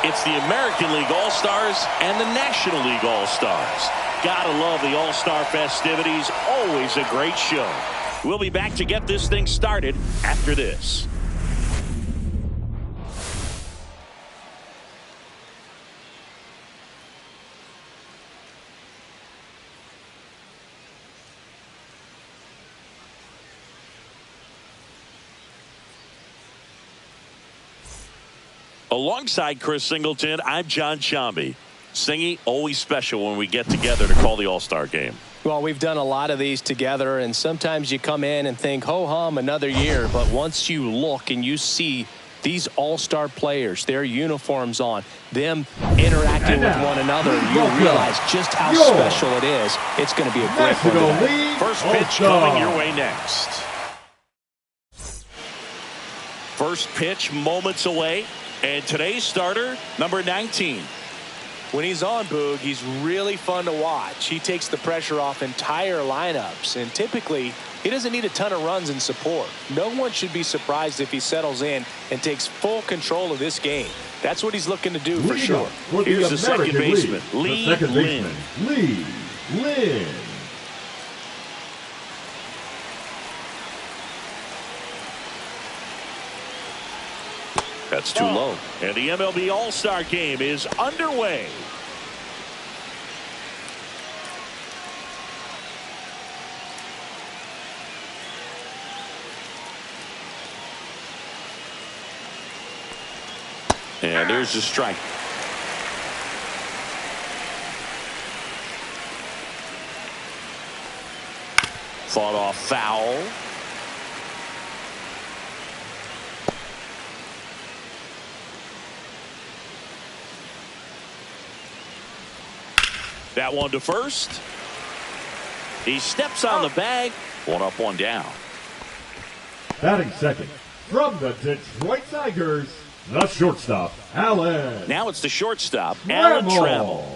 It's the American League All-Stars and the National League All-Stars. Gotta love the All-Star festivities. Always a great show. We'll be back to get this thing started after this. Alongside Chris Singleton, I'm John Shambi. Singy, always special when we get together to call the All-Star game. Well, we've done a lot of these together, and sometimes you come in and think, ho-hum, another year. But once you look and you see these All-Star players, their uniforms on, them interacting with one another, you realize just how special it is. It's going to be a great one. First pitch coming your way next. First pitch moments away. And today's starter, number 19. When he's on, Boog, he's really fun to watch. He takes the pressure off entire lineups, and typically he doesn't need a ton of runs and support. No one should be surprised if he settles in and takes full control of this game. That's what he's looking to do for sure. Here's the second baseman, Lee Lin. Lee Lin. That's too low. And the MLB All-Star game is underway. And there's the strike. Fought off foul. That one to first. He steps on the bag. One up, one down. Batting second from the Detroit Tigers, the shortstop, Allen. Now it's the shortstop, Alan Trammell.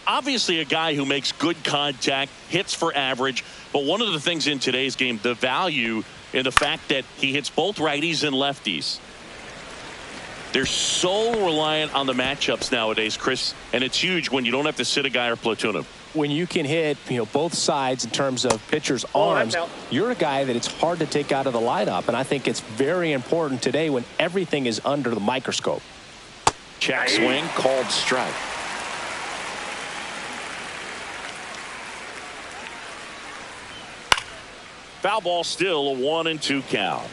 Obviously a guy who makes good contact, hits for average, but one of the things in today's game, the value in the fact that he hits both righties and lefties. They're so reliant on the matchups nowadays, Chris, and it's huge when you don't have to sit a guy or platoon him. When you can hit, both sides in terms of pitchers' arms, you're a guy that it's hard to take out of the lineup, and I think it's very important today when everything is under the microscope. Check swing, called strike. Foul ball, still a 1-2 count.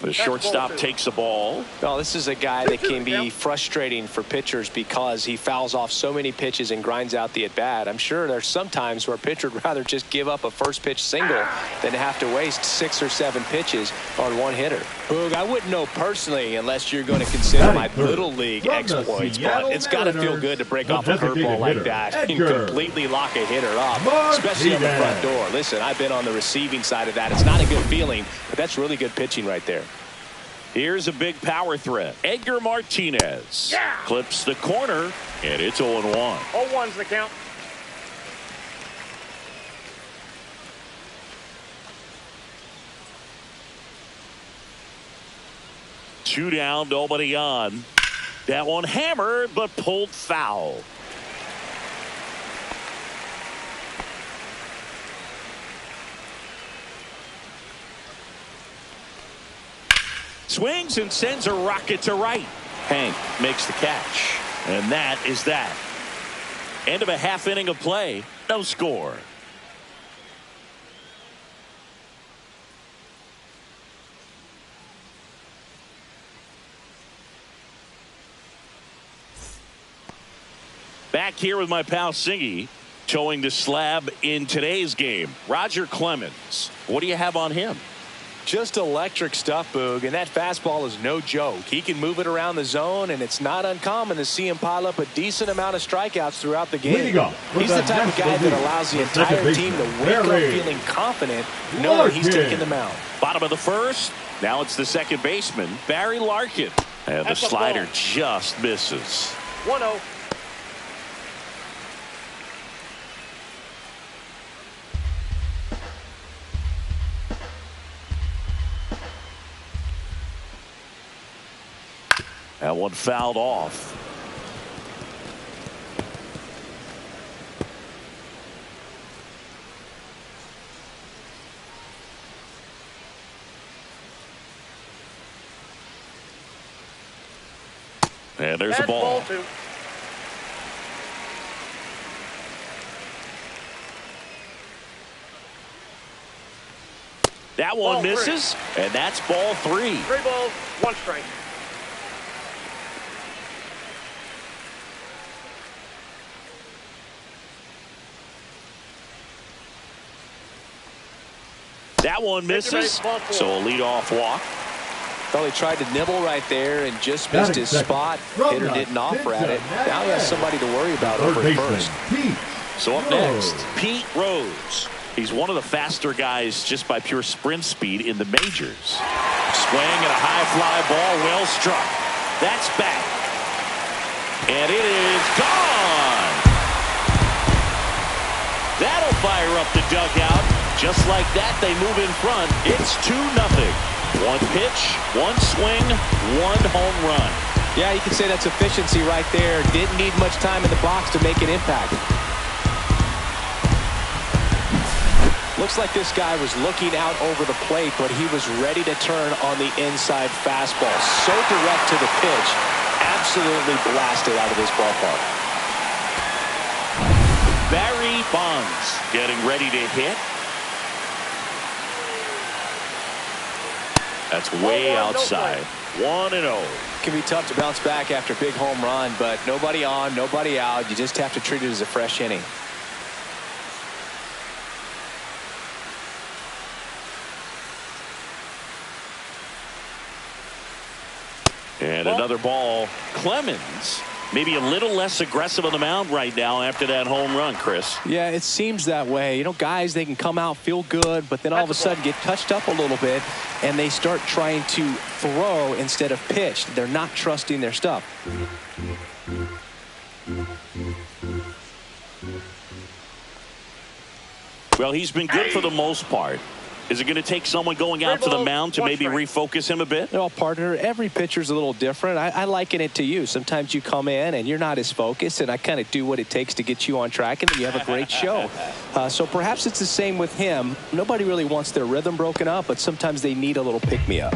The shortstop takes the ball. Well, this is a guy that can be frustrating for pitchers because he fouls off so many pitches and grinds out the at-bat. I'm sure there's some times where a pitcher would rather just give up a first pitch single than have to waste 6 or 7 pitches on one hitter. Boog, I wouldn't know personally unless you're going to consider my little league exploits, but it's got to feel good to break off a curveball like that and completely lock a hitter up, especially on the front door. Listen, I've been on the receiving side of that. It's not a good feeling, but that's really good pitching right there. Here's a big power threat. Edgar Martinez clips the corner, and it's 0-1. 0-1's the count. Two down, nobody on. That one hammered, but pulled foul. Swings and sends a rocket to right. Hank makes the catch. And that is that. End of a half inning of play. No score. Back here with my pal Singy, showing the slab in today's game. Roger Clemens. What do you have on him? Just electric stuff, Boog, and that fastball is no joke. He can move it around the zone, and it's not uncommon to see him pile up a decent amount of strikeouts throughout the game. He's the type of guy that allows the entire team to wake up feeling confident, knowing he's taking them out. Bottom of the first. Now it's the second baseman, Barry Larkin. And the slider just misses. 1-0. That one fouled off. And there's the ball. That one misses, and that's ball 3. 3 balls, 1 strike. That one misses, so a leadoff walk. Well, he tried to nibble right there and just missed his spot. Hitter didn't offer at it. Now he has somebody to worry about over at first. So up next, Pete Rose. He's one of the faster guys just by pure sprint speed in the majors. Swing and a high fly ball, well struck. That's back. And it is gone. That'll fire up the dugout. Just like that, they move in front. It's 2-0. 1 pitch, 1 swing, 1 home run. Yeah, you can say that's efficiency right there. Didn't need much time in the box to make an impact. Looks like this guy was looking out over the plate, but he was ready to turn on the inside fastball. So direct to the pitch. Absolutely blasted out of this ballpark. Barry Bonds getting ready to hit. That's way outside. 1-0. Can be tough to bounce back after a big home run, but nobody on, nobody out. You just have to treat it as a fresh inning. And another ball. Clemens maybe a little less aggressive on the mound right now after that home run, Chris. Yeah, it seems that way. You know, guys, they can come out, feel good, but then all of a sudden get touched up a little bit, and they start trying to throw instead of pitch. They're not trusting their stuff. Well, he's been good for the most part. Is it going to take someone going out to the mound to maybe refocus him a bit? Well, partner, every pitcher's a little different. I liken it to you. Sometimes you come in and you're not as focused, and I kind of do what it takes to get you on track, and then you have a great show. So perhaps it's the same with him. Nobody really wants their rhythm broken up, but sometimes they need a little pick-me-up.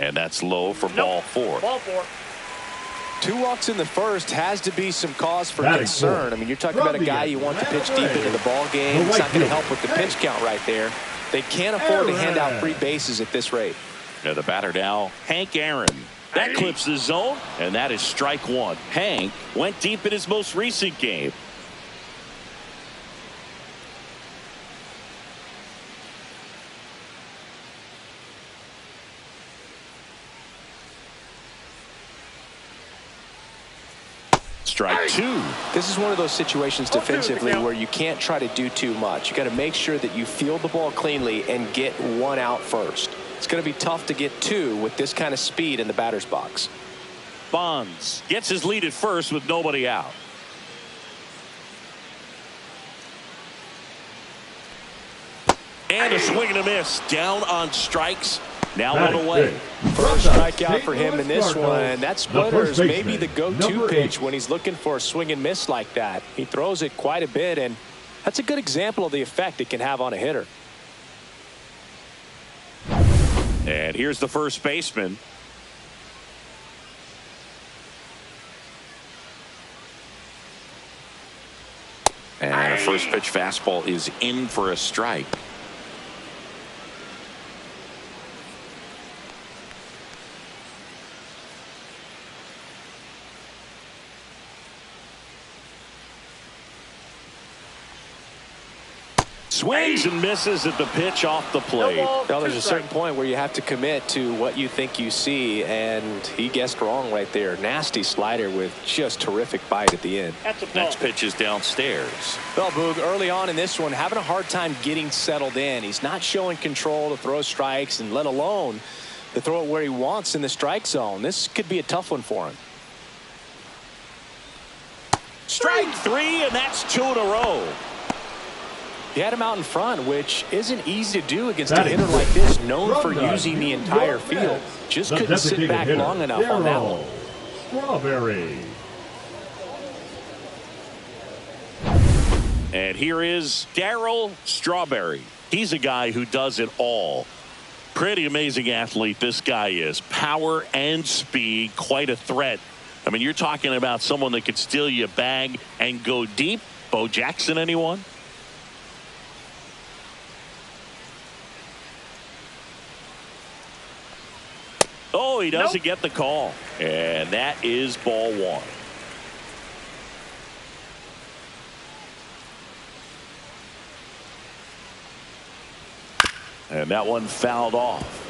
And that's low for ball 4. Ball 4. 2 walks in the first has to be some cause for concern. I mean, you're talking about a guy you want to pitch deep into the ball game. It's not going to help with the pitch count right there. They can't afford to hand out free bases at this rate. Now the batter now, Hank Aaron. That clips the zone, and that is strike 1. Hank went deep in his most recent game. Strike 2. This is one of those situations defensively where you can't try to do too much. You got to make sure that you field the ball cleanly and get 1 out first. It's going to be tough to get 2 with this kind of speed in the batter's box. Bonds gets his lead at first with nobody out. And a swing and a miss. Down on strikes. Now 1 away. First strikeout for him in this one. That splitter is maybe the go-to pitch when he's looking for a swing and miss like that. He throws it quite a bit, and that's a good example of the effect it can have on a hitter. And here's the first baseman. And a first pitch fastball is in for a strike. Swings and misses at the pitch off the plate. Well, there's a certain point where you have to commit to what you think you see, and he guessed wrong right there. Nasty slider with just terrific bite at the end. Next pitch is downstairs. Well, Boog, early on in this one, having a hard time getting settled in. He's not showing control to throw strikes, and let alone to throw it where he wants in the strike zone. This could be a tough one for him. Strike three, and that's 2 in a row. He had him out in front, which isn't easy to do against a hitter like this, known for using the entire field. Just couldn't sit back long enough on that one. Strawberry. And here is Darryl Strawberry. He's a guy who does it all. Pretty amazing athlete this guy is. Power and speed, quite a threat. I mean, you're talking about someone that could steal you a bag and go deep. Bo Jackson, anyone? Oh, he doesn't get the call. And that is ball one. And that one fouled off.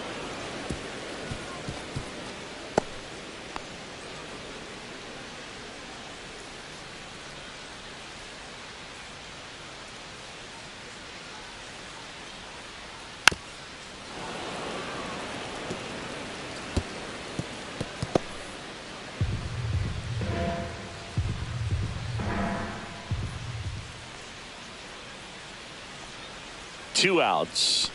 Two outs.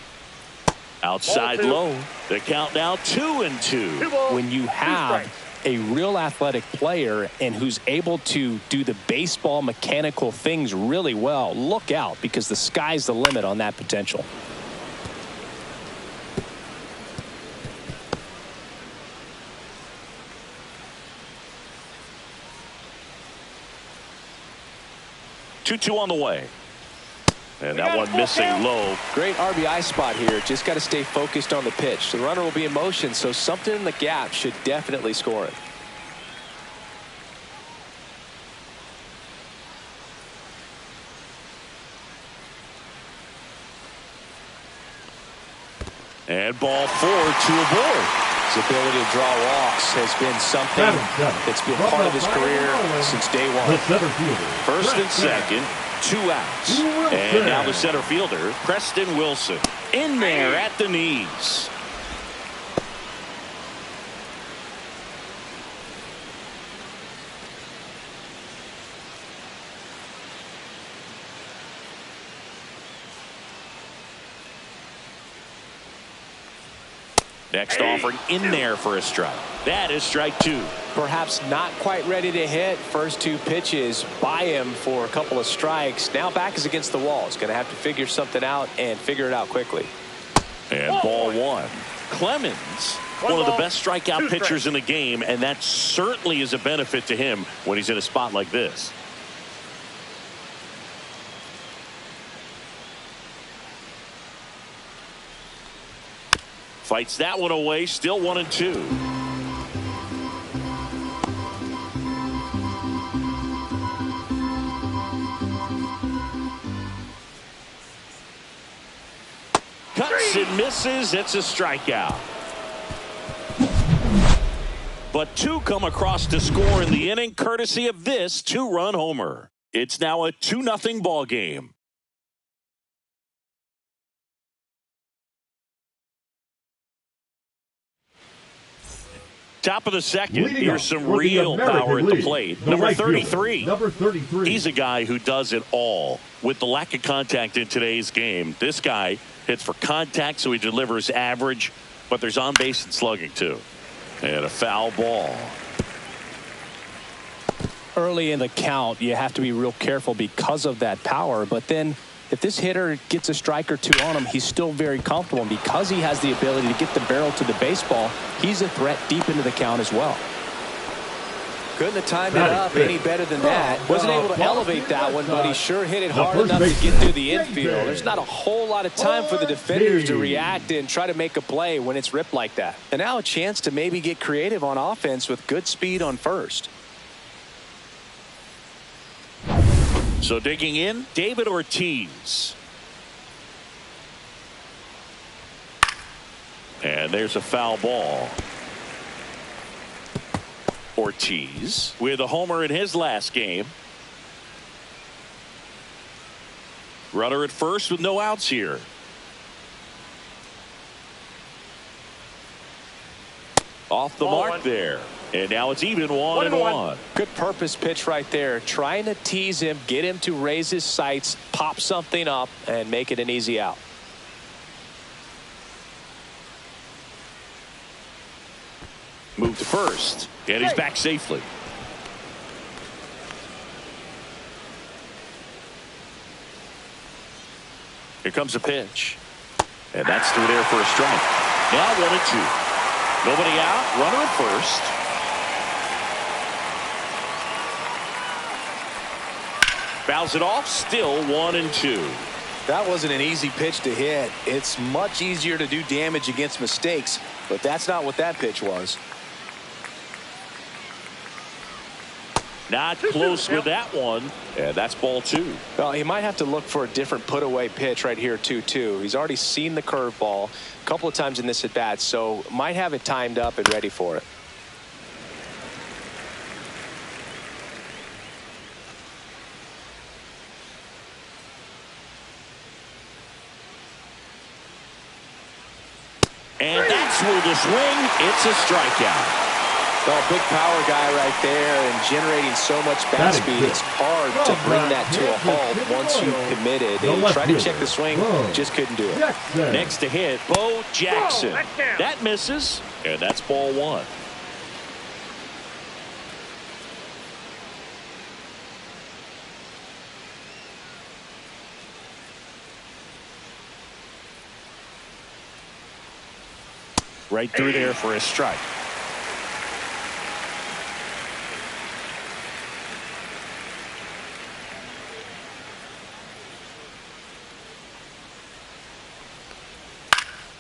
Outside low. The count now 2-2. When you have a real athletic player and who's able to do the baseball mechanical things really well, look out, because the sky's the limit on that potential. Two on the way. And that one missing low. Great RBI spot here. Just got to stay focused on the pitch. The runner will be in motion, so something in the gap should definitely score it. And ball 4 to a board. His ability to draw walks has been something that's been part of his career since day one. First and second. 2 outs. And now the center fielder, Preston Wilson, in there at the knees. Next offering in there for a strike. That is strike 2. Perhaps not quite ready to hit. First 2 pitches by him for a couple of strikes. Now back is against the wall. He's going to have to figure something out and figure it out quickly. And ball 1. Clemens, one of the best strikeout pitchers in the game, and that certainly is a benefit to him when he's in a spot like this. Fights that one away, still 1-2. Cuts and misses. It's a strikeout. But 2 come across to score in the inning, courtesy of this 2-run homer. It's now a 2-0 ball game. Top of the second. Here's some real power at the plate. Number 33. He's a guy who does it all. With the lack of contact in today's game, this guy hits for contact, so he delivers average, but there's on base and slugging too. And a foul ball. Early in the count, you have to be real careful because of that power, but then if this hitter gets a strike or 2 on him, he's still very comfortable. And because he has the ability to get the barrel to the baseball, he's a threat deep into the count as well. Couldn't have timed it up any better than that. Wasn't able to elevate that one, but he sure hit it hard enough to get through the infield. There's not a whole lot of time for the defenders to react and try to make a play when it's ripped like that. And now a chance to maybe get creative on offense with good speed on first. So digging in, David Ortiz. And there's a foul ball. Ortiz with a homer in his last game. Runner at first with no outs here. Off the mark there. And now it's even 1-1. Good purpose pitch right there. Trying to tease him, get him to raise his sights, pop something up, and make it an easy out. Move to first. And he's back safely. Here comes a pitch. And that's through there for a strike. Now 1-2. Nobody out. Runner at first. Fouls it off. Still 1-2. That wasn't an easy pitch to hit. It's much easier to do damage against mistakes, but that's not what that pitch was. Not close with that one. And that's ball 2. Well, he might have to look for a different put away pitch right here 2-2. He's already seen the curveball a couple of times in this at bat, so might have it timed up and ready for it. And that's where the swing. It's a strikeout. Well, big power guy right there and generating so much bat speed. It's hard to bring that to a halt once you've committed. And tried to check the swing, just couldn't do it. Next to hit, Bo Jackson. That misses, and that's ball 1. Right through there for a strike.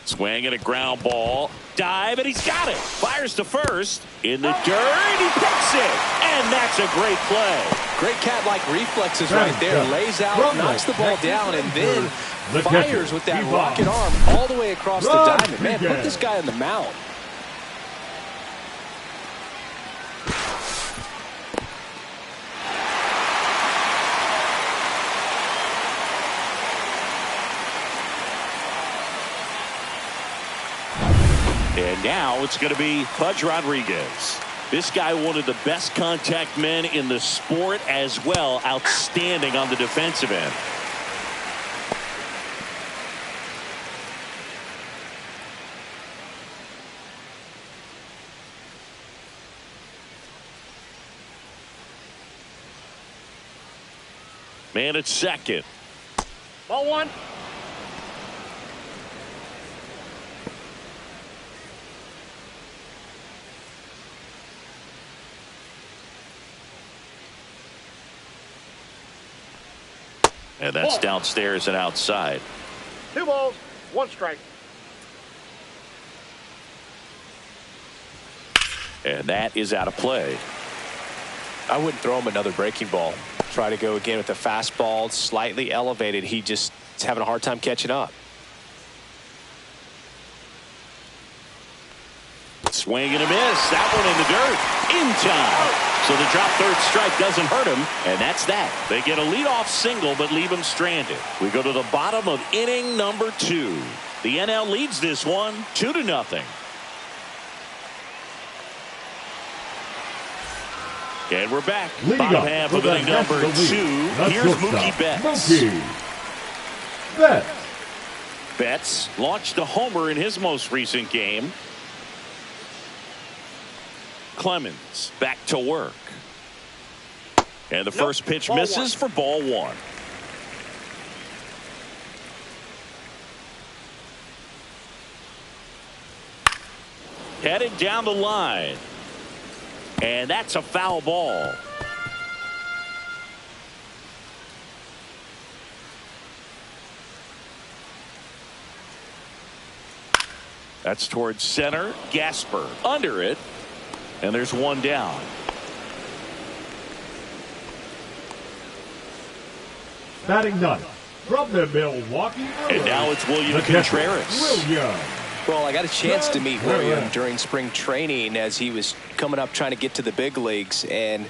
Swing and a ground ball. Dive, and he's got it. Fires to first. In the dirt, and he picks it. And that's a great play. Great cat-like reflexes right there. Lays out, knocks the ball down, and then fires with that rocket arm all the way across the diamond. Man, put this guy on the mound. And now it's going to be Pudge Rodriguez. This guy, one of the best contact men in the sport as well. Outstanding on the defensive end. Man at second. Ball 1. And that's downstairs and outside. 2 balls, 1 strike. And that is out of play. I wouldn't throw him another breaking ball. Try to go again with the fastball, slightly elevated. He just is having a hard time catching up. Swing and a miss. That one in the dirt. In time. So the drop third strike doesn't hurt him. And that's that. They get a leadoff single but leave him stranded. We go to the bottom of inning number 2. The NL leads this one 2-0. And we're back. Bottom half of inning number 2. Here's Mookie Betts. Betts launched a homer in his most recent game. Clemens back to work. And the first pitch misses for ball 1. Headed down the line. And that's a foul ball. That's towards center. Gasper under it. And there's one down. Batting ninth from the Milwaukee Brewers. And now it's William Contreras. Well, I got a chance to meet William during spring training as he was coming up trying to get to the big leagues, and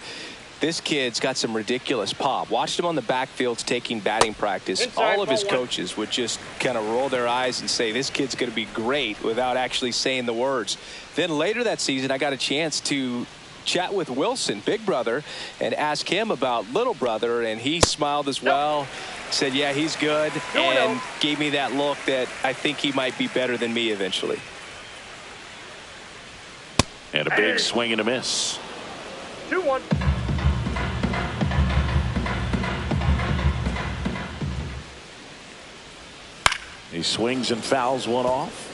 this kid's got some ridiculous pop. Watched him on the backfields taking batting practice. All of his coaches would just kind of roll their eyes and say, this kid's going to be great, without actually saying the words. Then later that season, I got a chance to chat with Wilson, big brother, and ask him about little brother, and he smiled as well. Said, yeah, he's good, and gave me that look that I think he might be better than me eventually. And a big swing and a miss. 2-1. He swings and fouls one off.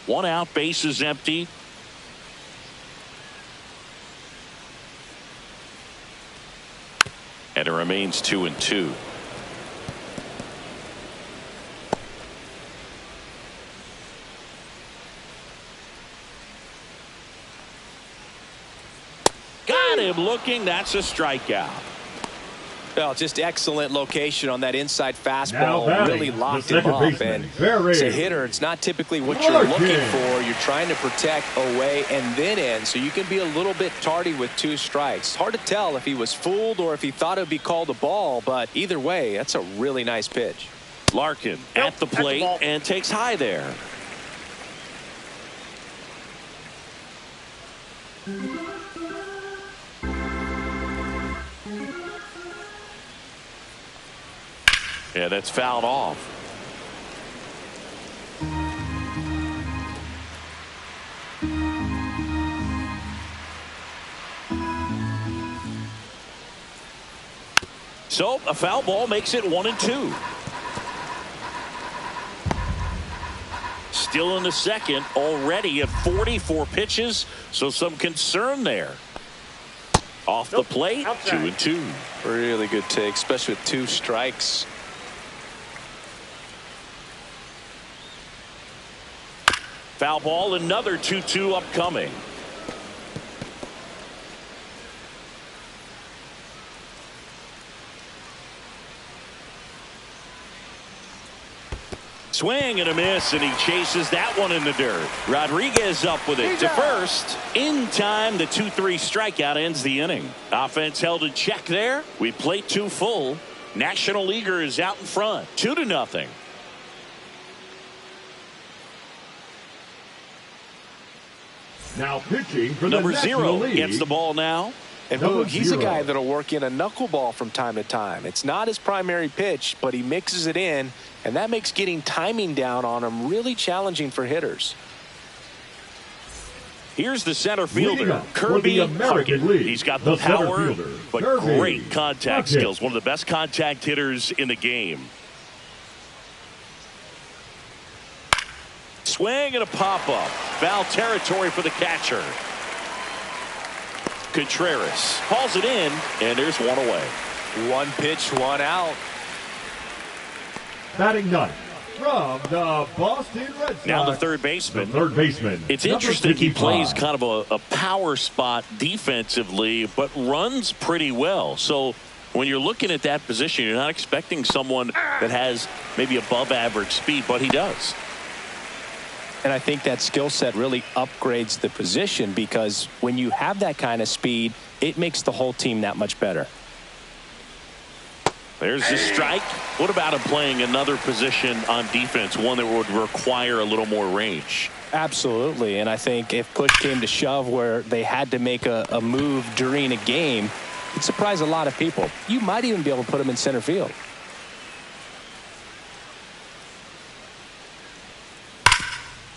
1 out, bases empty. And it remains 2-2. Got him looking. That's a strikeout. Well, just excellent location on that inside fastball. Really locked him up. And as a hitter, it's not typically what you're looking for. You're trying to protect away and then in, so you can be a little bit tardy with 2 strikes. Hard to tell if he was fooled or if he thought it would be called a ball, but either way, that's a really nice pitch. Larkin at the plate and takes high there. Yeah, that's fouled off. So a foul ball makes it 1-2. Still in the second, already at 44 pitches, so some concern there. Off the plate, 2-2. Really good take, especially with 2 strikes. Foul ball, another 2-2 upcoming. Swing and a miss, and he chases that one in the dirt. Rodriguez up with it to first. In time, the 2-3 strikeout ends the inning. Offense held in check there. We played 2 full. National Leaguer is out in front, 2-0. Now pitching for Number the 0 League. gets the ball now. And Boog, he's a guy that'll work in a knuckleball from time to time. It's not his primary pitch, but he mixes it in, and that makes getting timing down on him really challenging for hitters. Here's the center fielder, Kirby. American League. He's got the power, but great contact skills. One of the best contact hitters in the game. Swing and a pop-up. Foul territory for the catcher. Contreras hauls it in, and there's one away. 1 pitch, 1 out. Batting ninth from the Boston Red Sox. Now the third baseman. It's interesting he plays kind of a power spot defensively, but runs pretty well. So when you're looking at that position, you're not expecting someone that has maybe above average speed, but he does. And I think that skill set really upgrades the position, because when you have that kind of speed, it makes the whole team that much better. There's the strike. What about him playing another position on defense, one that would require a little more range? Absolutely. And I think if push came to shove where they had to make a move during a game, it'd surprise a lot of people. You might even be able to put him in center field.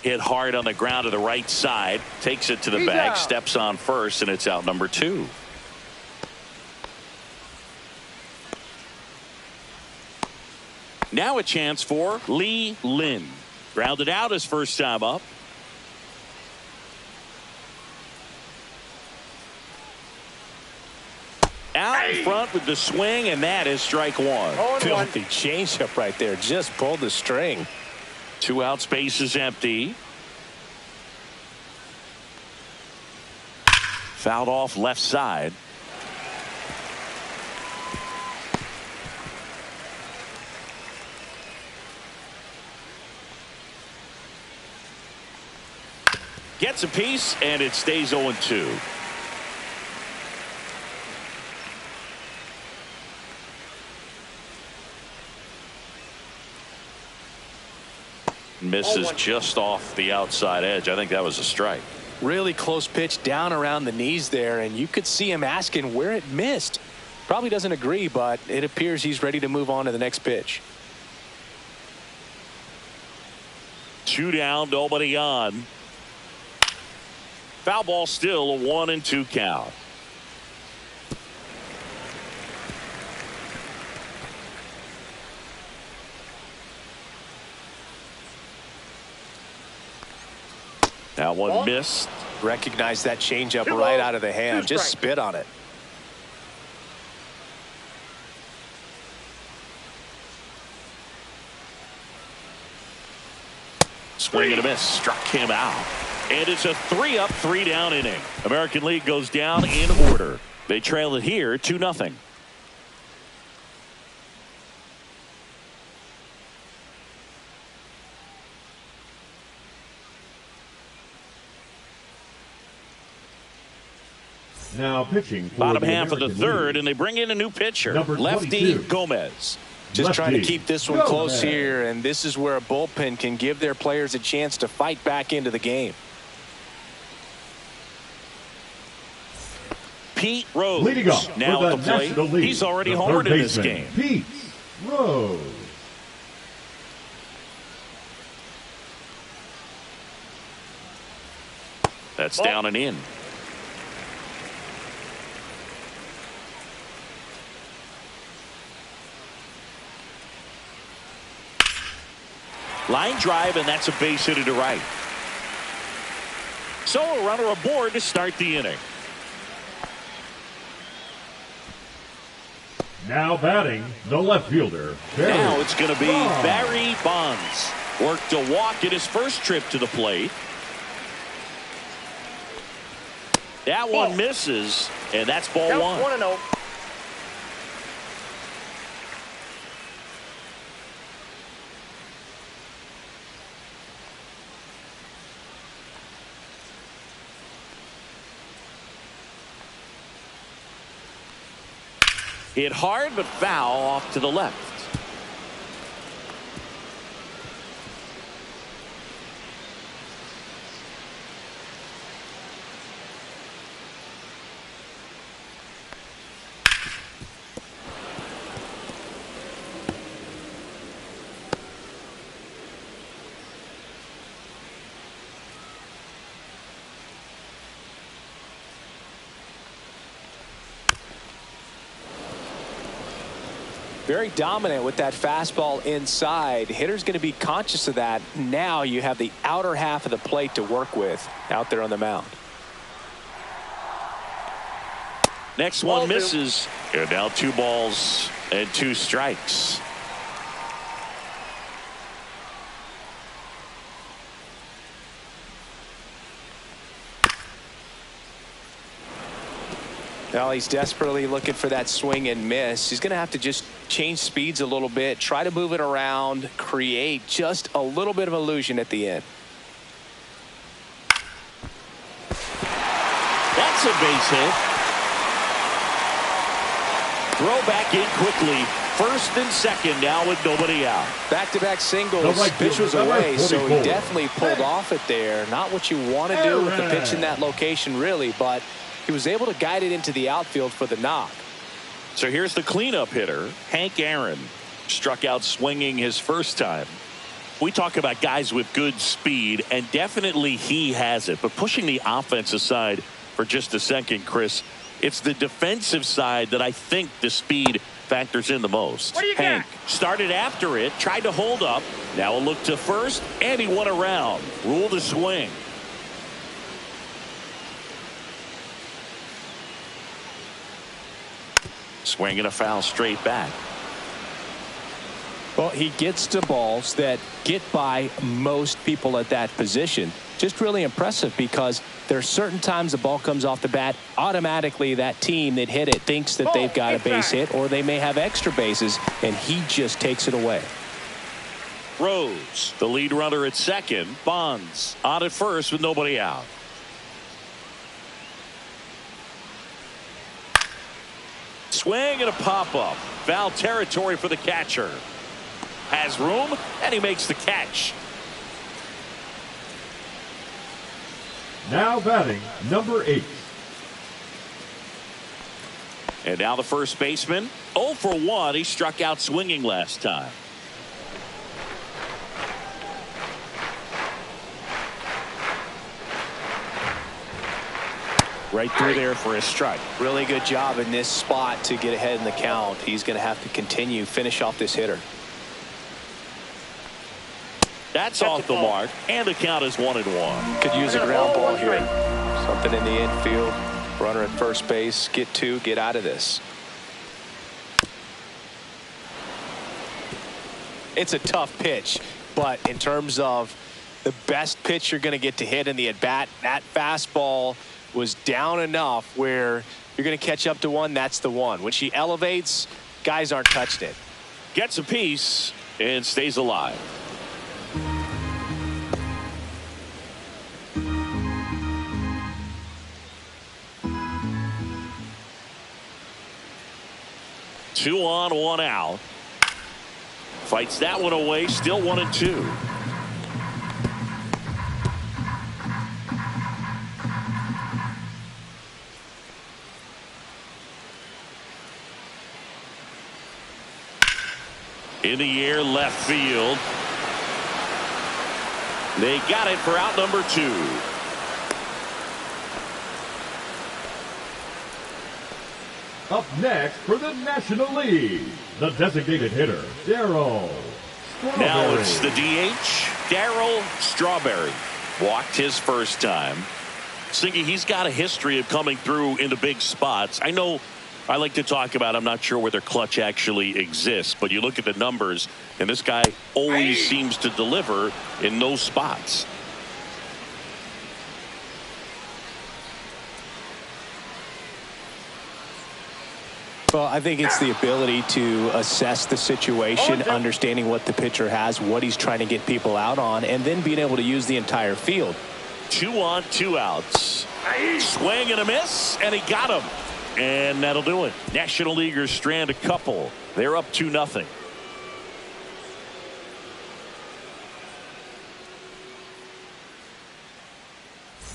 Hit hard on the ground to the right side. Takes it to the bag. Steps on first, and it's out number 2. Now a chance for Lee Lin. Grounded out his first time up. Out in front with the swing, and that is strike 1. Filthy changeup right there. Just pulled the string. 2 outs, base is empty. Fouled off left side. Gets a piece, and it stays 0-2. Misses just off the outside edge. I think that was a strike. Really close pitch down around the knees there, and you could see him asking where it missed. Probably doesn't agree, but it appears he's ready to move on to the next pitch. 2 down, nobody on. Foul ball, still a 1-2 count. That one missed. Recognize that changeup right out of the hand. Just spit on it. Swing and a miss. Struck him out. And it's a 3-up, 3-down inning. American League goes down in order. They trail it here 2-0. Now pitching for Bottom the half of the American third, League. and they bring in a new pitcher, Number lefty 22. Gomez. Just trying to keep this one close Gomez. here, and this is where a bullpen can give their players a chance to fight back into the game. Pete Rose Leading off now for at the the plate. National League, He's already the homered third in this baseman, game. Pete Rose. That's down and in. Line drive, and that's a base hit to right. So a runner aboard to start the inning. Now batting, the left fielder, Barry Now it's going to be Bonds. Barry Bonds. Worked a walk in his first trip to the plate. That one misses, and that's ball Count one. 1-0. Hit hard, but foul off to the left. Very dominant with that fastball inside. Hitter's going to be conscious of that. Now you have the outer half of the plate to work with out there on the mound. Next one misses. And now 2 balls and 2 strikes. Well, he's desperately looking for that swing and miss. He's going to have to just change speeds a little bit, try to move it around, create just a little bit of illusion at the end. That's a base hit. Throw back in quickly. First and second now with nobody out. Back-to-back singles. The right Pitch was fielder, away, number so he 44. definitely pulled off it there. Not what you want to do with the pitch in that location, really, but he was able to guide it into the outfield for the knock. So here's the cleanup hitter, Hank Aaron. Struck out swinging his first time. We talk about guys with good speed, and definitely he has it. But pushing the offense aside for just a second, Chris, it's the defensive side that I think the speed factors in the most. What do you got? Hank started after it, tried to hold up. Now a look to first, and he won around. Ruled a swing. Swing and a foul straight back. Well, he gets to balls that get by most people at that position. Just really impressive because there are certain times the ball comes off the bat, automatically that team that hit it thinks that they've got a base hit, or they may have extra bases, and he just takes it away. Rose, the lead runner at second. Bonds on at first with nobody out. Swing and a pop-up. Foul territory for the catcher. Has room, and he makes the catch. Now batting, number 8. And now the first baseman. 0 for 1. He struck out swinging last time. Right through there for a strike. Really good job in this spot to get ahead in the count. He's going to have to continue, finish off this hitter. That's off the mark, and the count is 1-1. Could use a ground ball here. Something in the infield. Runner at first base. Get 2. Get out of this. It's a tough pitch, but in terms of the best pitch you're going to get to hit in the at-bat, that fastball was down enough where you're going to catch up to one. That's the one. When she elevates, guys aren't touching it. Gets a piece and stays alive. Two on, 1 out. Fights that one away. Still 1-2. In the air, left field. They got it for out number 2. Up next for the National League, the designated hitter, Darryl Strawberry. Now it's the DH, Darryl Strawberry. Walked his first time. Singy, he's got a history of coming through into big spots. I know I like to talk about, I'm not sure whether clutch actually exists, but you look at the numbers, and this guy always seems to deliver in those spots. Well, I think it's the ability to assess the situation, understanding what the pitcher has, what he's trying to get people out on, and then being able to use the entire field. 2 on, 2 outs. Swing and a miss, and he got him. And that'll do it. National Leaguers strand a couple. They're up 2-0.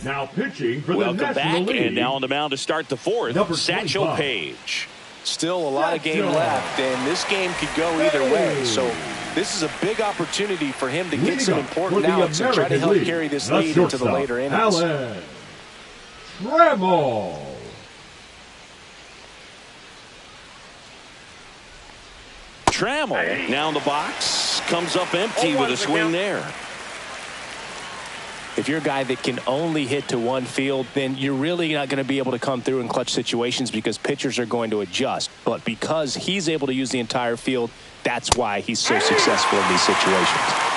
Now pitching for the Welcome National back, League. and now on the mound to start the 4th, Number Satchel 25. Paige. Still a lot of game left, and this game could go either way. So this is a big opportunity for him to get some important outs and try to help carry this lead into the later innings. Alan Trammell. Trammell now in the box, comes up empty with a swing there. If you're a guy that can only hit to one field, then you're really not going to be able to come through in clutch situations because pitchers are going to adjust. But because he's able to use the entire field, that's why he's so successful in these situations.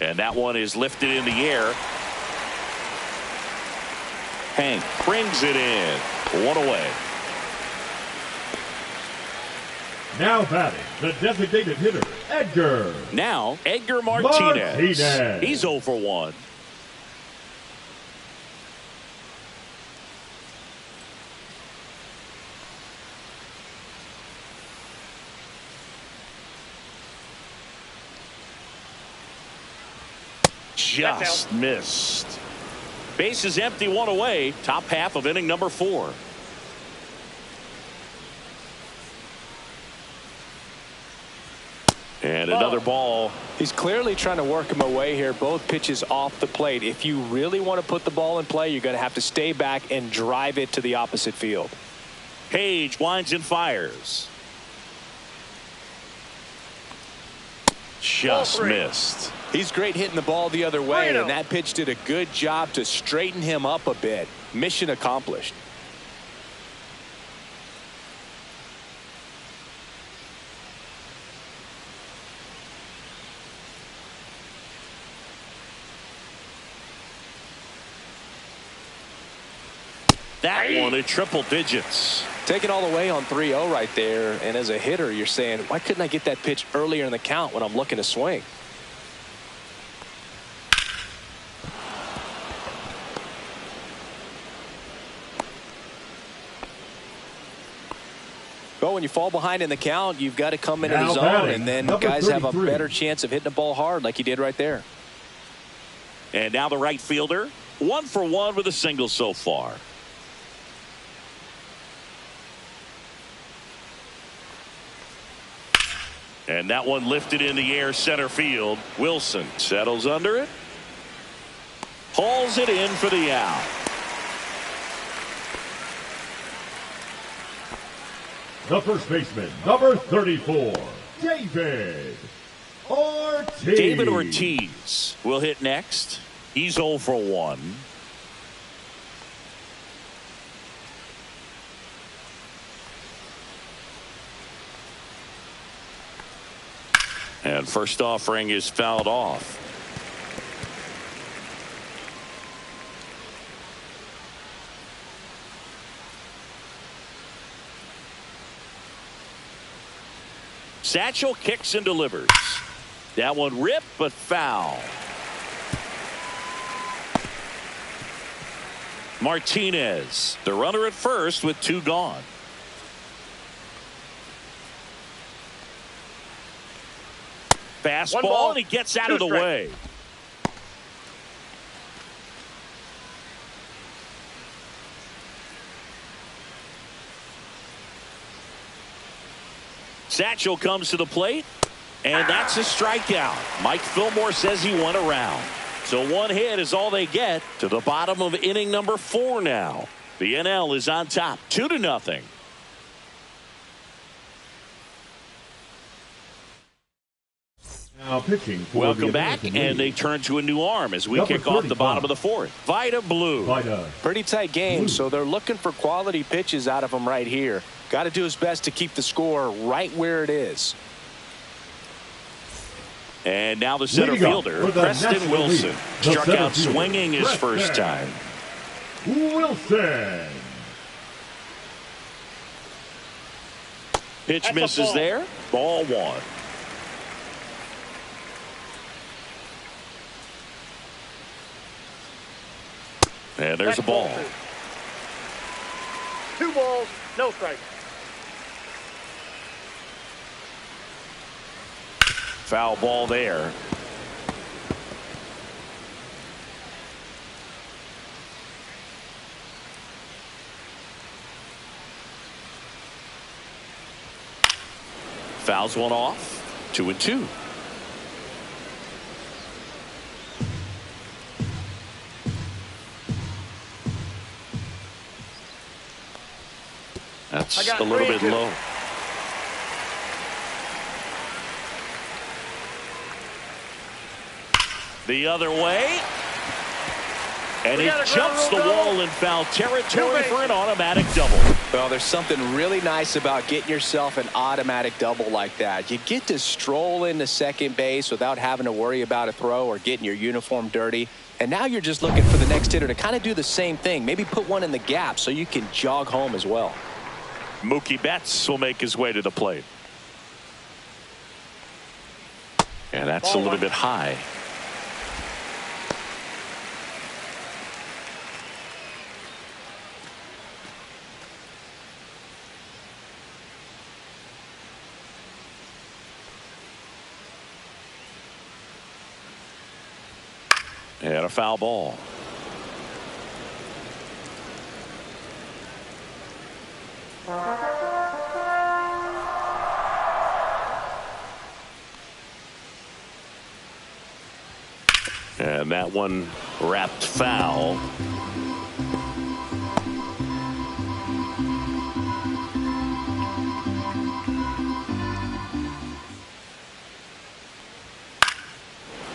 And that one is lifted in the air. Hank brings it in. 1 away. Now batting, the designated hitter, Edgar. Now, Edgar Martinez. He's 0 for 1. Just missed. Base is empty, 1 away. Top half of inning number 4. And another ball. He's clearly trying to work him away here. Both pitches off the plate. If you really want to put the ball in play, you're going to have to stay back and drive it to the opposite field. Page winds and fires. Just missed. He's great hitting the ball the other way, and that pitch did a good job to straighten him up a bit. Mission accomplished. that one at triple digits. Taking all the way on 3-0 right there. And as a hitter, you're saying, why couldn't I get that pitch earlier in the count when I'm looking to swing? Well, when you fall behind in the count, you've got to come into the zone, and then guys have a better chance of hitting the ball hard like he did right there. And now the right fielder, 1 for 1 with a single so far. And that one lifted in the air center field. Wilson settles under it. Hauls it in for the out. The first baseman, number 34, David Ortiz. David Ortiz will hit next. He's 0 for 1. And first offering is fouled off. Satchel kicks and delivers. That one ripped but foul. Martinez, the runner at first with 2 gone. Fastball, and he gets out of the way. Satchel comes to the plate, and that's a strikeout. Mike Fillmore says he went around. So 1 hit is all they get to the bottom of inning number 4 now. The NL is on top, 2-0. Now pitching for Welcome back, and they turn to a new arm as we kick off the bottom of the 4th. Vida Blue. Pretty tight game, so they're looking for quality pitches out of him right here. Got to do his best to keep the score right where it is. And now the center fielder, Preston Wilson, struck out swinging his first time. Wilson. Pitch misses there. Ball 1. And there's a ball. 2 balls, no strikes. Foul ball there. Fouls one off. 2-2. That's a little bit low. The other way. And he jumps the wall in foul territory for an automatic double. Well, there's something really nice about getting yourself an automatic double like that. You get to stroll into second base without having to worry about a throw or getting your uniform dirty. And now you're just looking for the next hitter to kind of do the same thing. Maybe put one in the gap so you can jog home as well. Mookie Betts will make his way to the plate. And that's a little bit high. And a foul ball. And that one wrapped foul.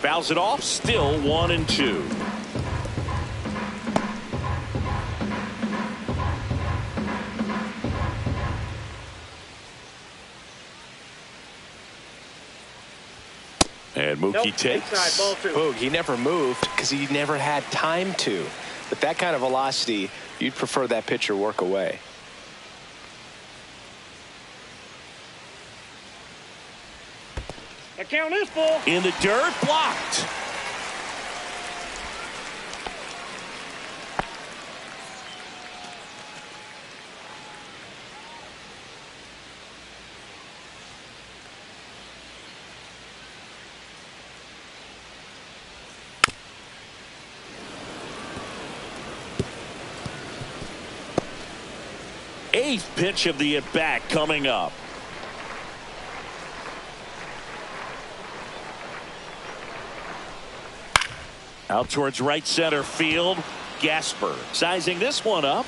Fouls it off, still 1-2. And Mookie takes. Boog, he never moved because he never had time to. But that kind of velocity, you'd prefer that pitcher work away. The count is full. In the dirt, blocked. Eighth pitch of the at-bat coming up. Out towards right center field. Gasper sizing this one up.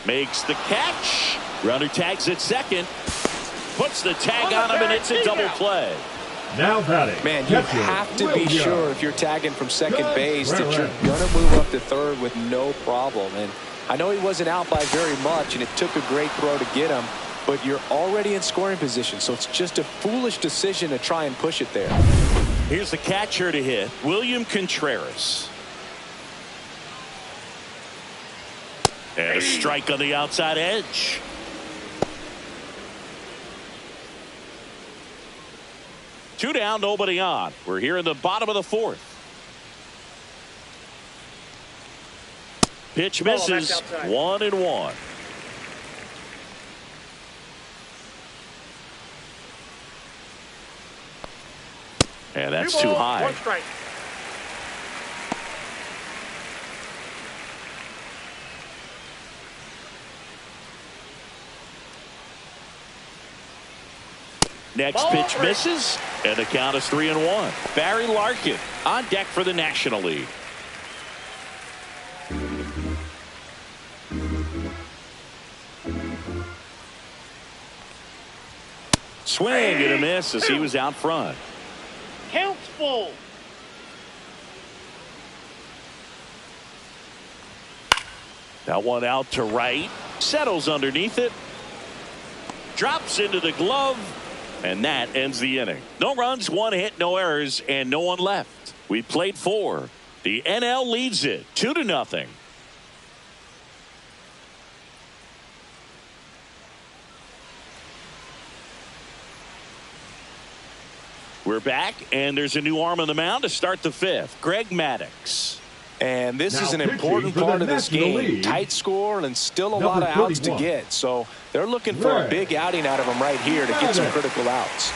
Makes the catch. Runner tags at second. Puts the tag on him, and it's a double play. Now batting. Man, you have to be sure if you're tagging from second base that you're going to move up to third with no problem. And I know he wasn't out by very much, and it took a great throw to get him, but you're already in scoring position, so it's just a foolish decision to try and push it there. Here's the catcher to hit, William Contreras. And a strike on the outside edge. Two down, nobody on. We're here in the bottom of the fourth. Pitch misses. 1-1. And that's too high. One strike. Next pitch misses, and the count is 3-1. Barry Larkin on deck for the National League. Swing and a miss as he was out front. Count's full. That one out to right. Settles underneath it. Drops into the glove. And that ends the inning. No runs, one hit, no errors, and no one left. We played 4. The NL leads it 2-0. We're back, and there's a new arm on the mound to start the 5th. Greg Maddux. And this is an important part of this game. Tight score and still a lot of outs to get. So they're looking for a big outing out of him right here to get some critical outs.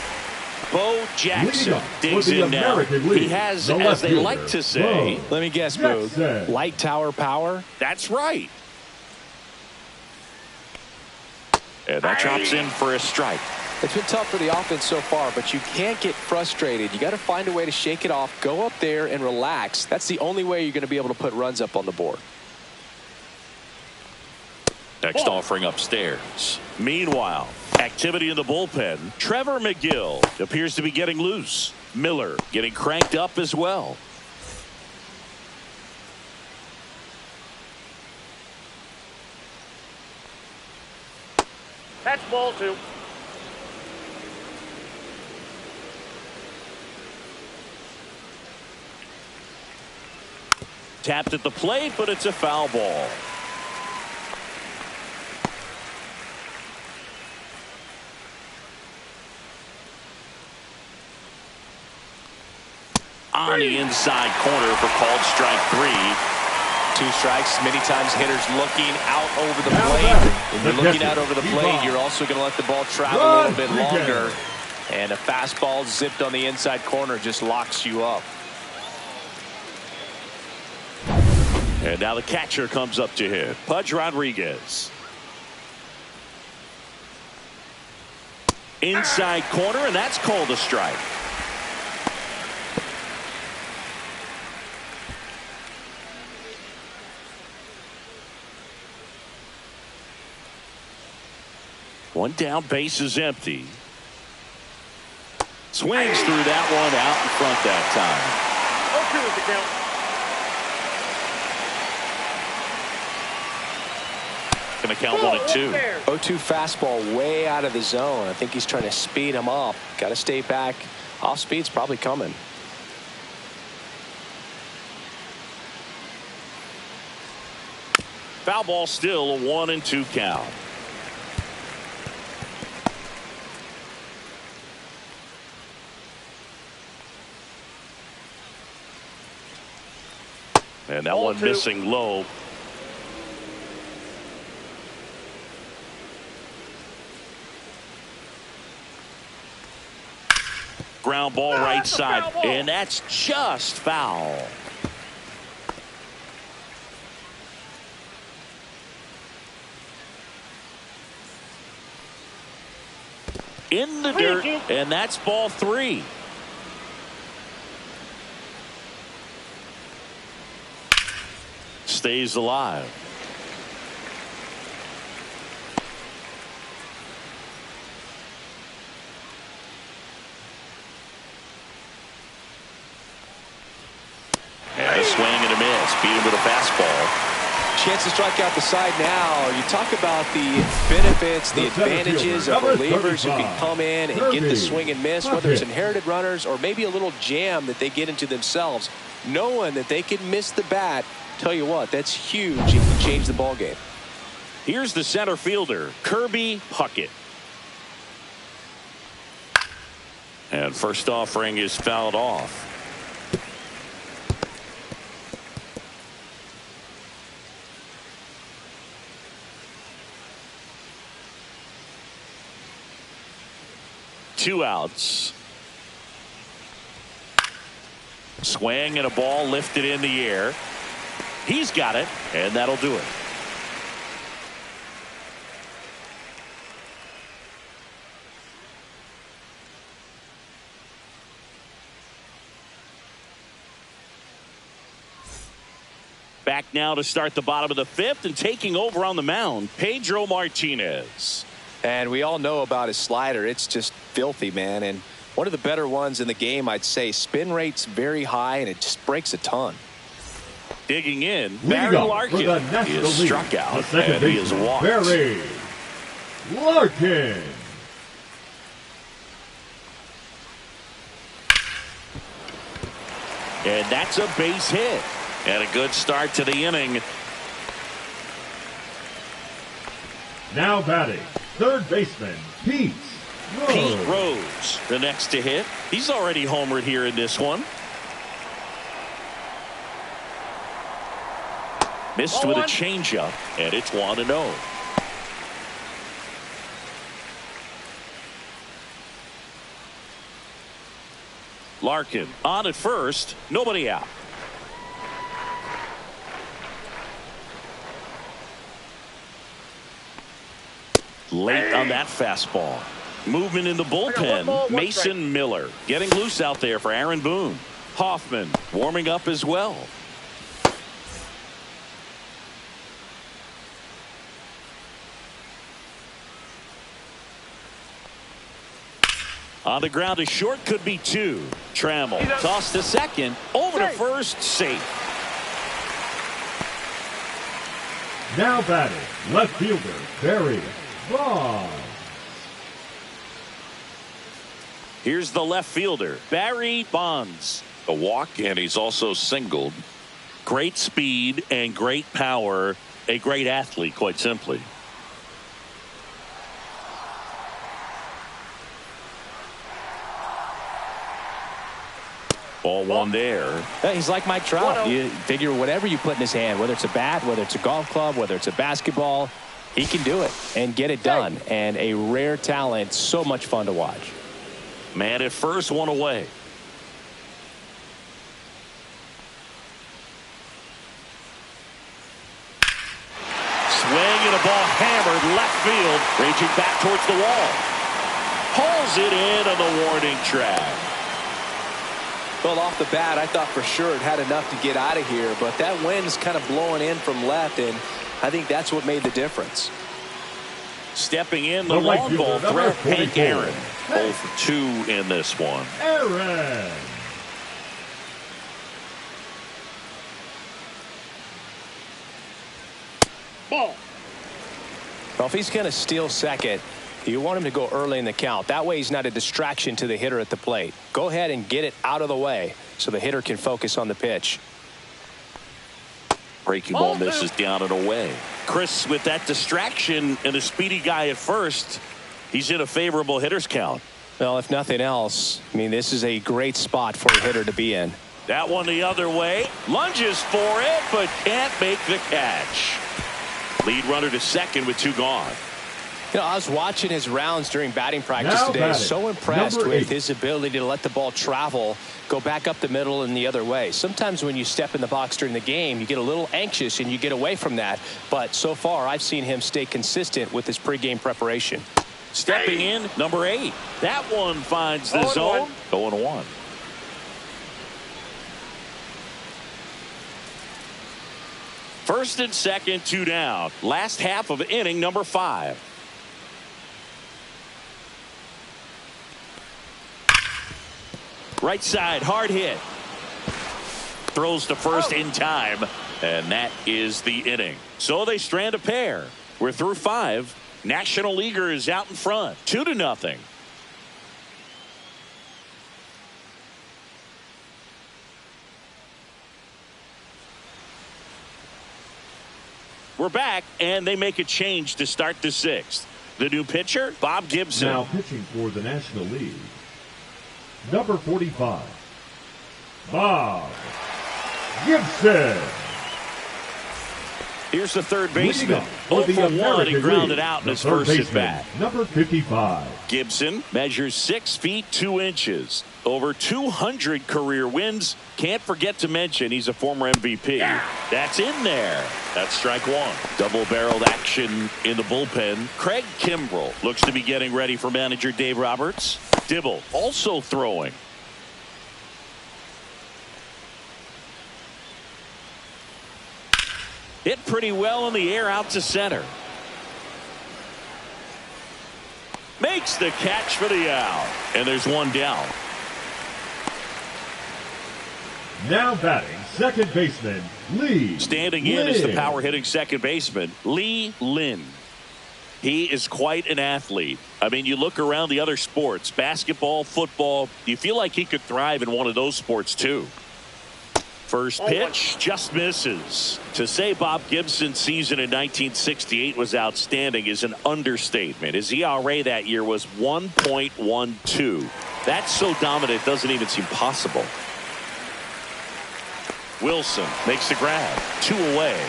Bo Jackson digs in now. He has, as they like to say, let me guess, Boog, light tower power? That's right. And that drops in for a strike. It's been tough for the offense so far, but you can't get frustrated. You got to find a way to shake it off, go up there and relax. That's the only way you're going to be able to put runs up on the board. Next offering upstairs. Meanwhile, activity in the bullpen. Trevor McGill appears to be getting loose. Miller getting cranked up as well. That's ball 2. Tapped at the plate, but it's a foul ball. On the inside corner for called strike 3. 2 strikes. Many times hitters looking out over the plate. When you're looking out over the plate, you're also going to let the ball travel a little bit longer. And a fastball zipped on the inside corner just locks you up. And now the catcher comes up to hit. Pudge Rodriguez. Inside corner, and that's called a strike. One down, base is empty. Swings through that one out in front that time. 0-2 is the count. Going to count 1-2. 0-2 fastball way out of the zone. I think he's trying to speed him up. Got to stay back. Off speed's probably coming. Foul ball, still a 1-2 count. And that one missing low. Ground ball right side, and that's just foul. In the dirt, and that's ball 3. Stays alive. And a swing and a miss. Beat him with a fastball. Chance to strike out the side now. You talk about the benefits, the advantages of relievers who can come in and get the swing and miss, whether it's inherited runners or maybe a little jam that they get into themselves. Knowing that they can miss the bat, tell you what, that's huge and can change the ball game. Here's the center fielder, Kirby Puckett. And first offering is fouled off. Two outs. Swing and a ball lifted in the air. He's got it, and that'll do it. Back now to start the bottom of the 5th, and taking over on the mound, Pedro Martinez. And we all know about his slider. It's just filthy, man. And one of the better ones in the game, I'd say. Spin rate's very high, and it just breaks a ton. Digging in, Barry Larkin is struck out, and he is walked. Barry Larkin. And that's a base hit. And a good start to the inning. Now batting, third baseman, Pete Rose. The next to hit. He's already homered here in this one. Missed with a changeup, and it's 1-0. Larkin on at first, nobody out. Late on that fastball. Movement in the bullpen. Mason Miller getting loose out there for Aaron Boone. Hoffman warming up as well. On the ground, a short, could be 2. Trammell tossed to second, over to first, safe. Now batting, left fielder, Barry Bonds. Here's the left fielder, Barry Bonds. A walk, and he's also singled. Great speed and great power. A great athlete, quite simply. Ball 1 there. He's like Mike Trout. You figure whatever you put in his hand, whether it's a bat, whether it's a golf club, whether it's a basketball, he can do it and get it done. And a rare talent, so much fun to watch. Man at first, 1 away. Swing and a ball hammered left field, reaching back towards the wall. Hauls it in on the warning track. Well, off the bat, I thought for sure it had enough to get out of here, but that wind's kind of blowing in from left, and I think that's what made the difference. Stepping in, the long ball threat, Hank Aaron. 0 for 2 in this one. Aaron. Ball. Well, if he's going to steal second, you want him to go early in the count. That way he's not a distraction to the hitter at the plate. Go ahead and get it out of the way so the hitter can focus on the pitch. Breaking ball misses down and away. Chris, with that distraction and a speedy guy at first, he's in a favorable hitter's count. Well, if nothing else, I mean, this is a great spot for a hitter to be in. That one the other way. Lunges for it, but can't make the catch. Lead runner to second with 2 gone. You know, I was watching his rounds during batting practice today. So impressed with his ability to let the ball travel, go back up the middle and the other way. Sometimes when you step in the box during the game, you get a little anxious and you get away from that. But so far, I've seen him stay consistent with his pregame preparation. Stepping in, number 8. That one finds the zone. 0-1. First and second, 2 down. Last half of inning number 5. Right side, hard hit. Throws to first in time, and that is the inning. So they strand a pair. We're through 5. National Leaguer is out in front, 2-0. We're back, and they make a change to start the 6th. The new pitcher, Bob Gibson. Now pitching for the National League, number 45, Bob Gibson. Here's the third baseman. For 0 the for 1, he American grounded League, out in the his third first baseman, at-bat. number 55. Gibson measures 6 feet 2 inches. Over 200 career wins. Can't forget to mention he's a former MVP. That's in there. That's strike 1. Double-barreled action in the bullpen. Craig Kimbrell looks to be getting ready for manager Dave Roberts. Dibble also throwing. Hit pretty well in the air out to center. Makes the catch for the out. And there's 1 down. Now batting, second baseman, Lee Standing in Lin. is the power hitting second baseman, Lee Lin. He is quite an athlete. I mean, you look around the other sports, basketball, football, you feel like he could thrive in one of those sports too. First pitch just misses. To say Bob Gibson's season in 1968 was outstanding is an understatement. His ERA that year was 1.12. That's so dominant it doesn't even seem possible. Wilson makes the grab. 2 away.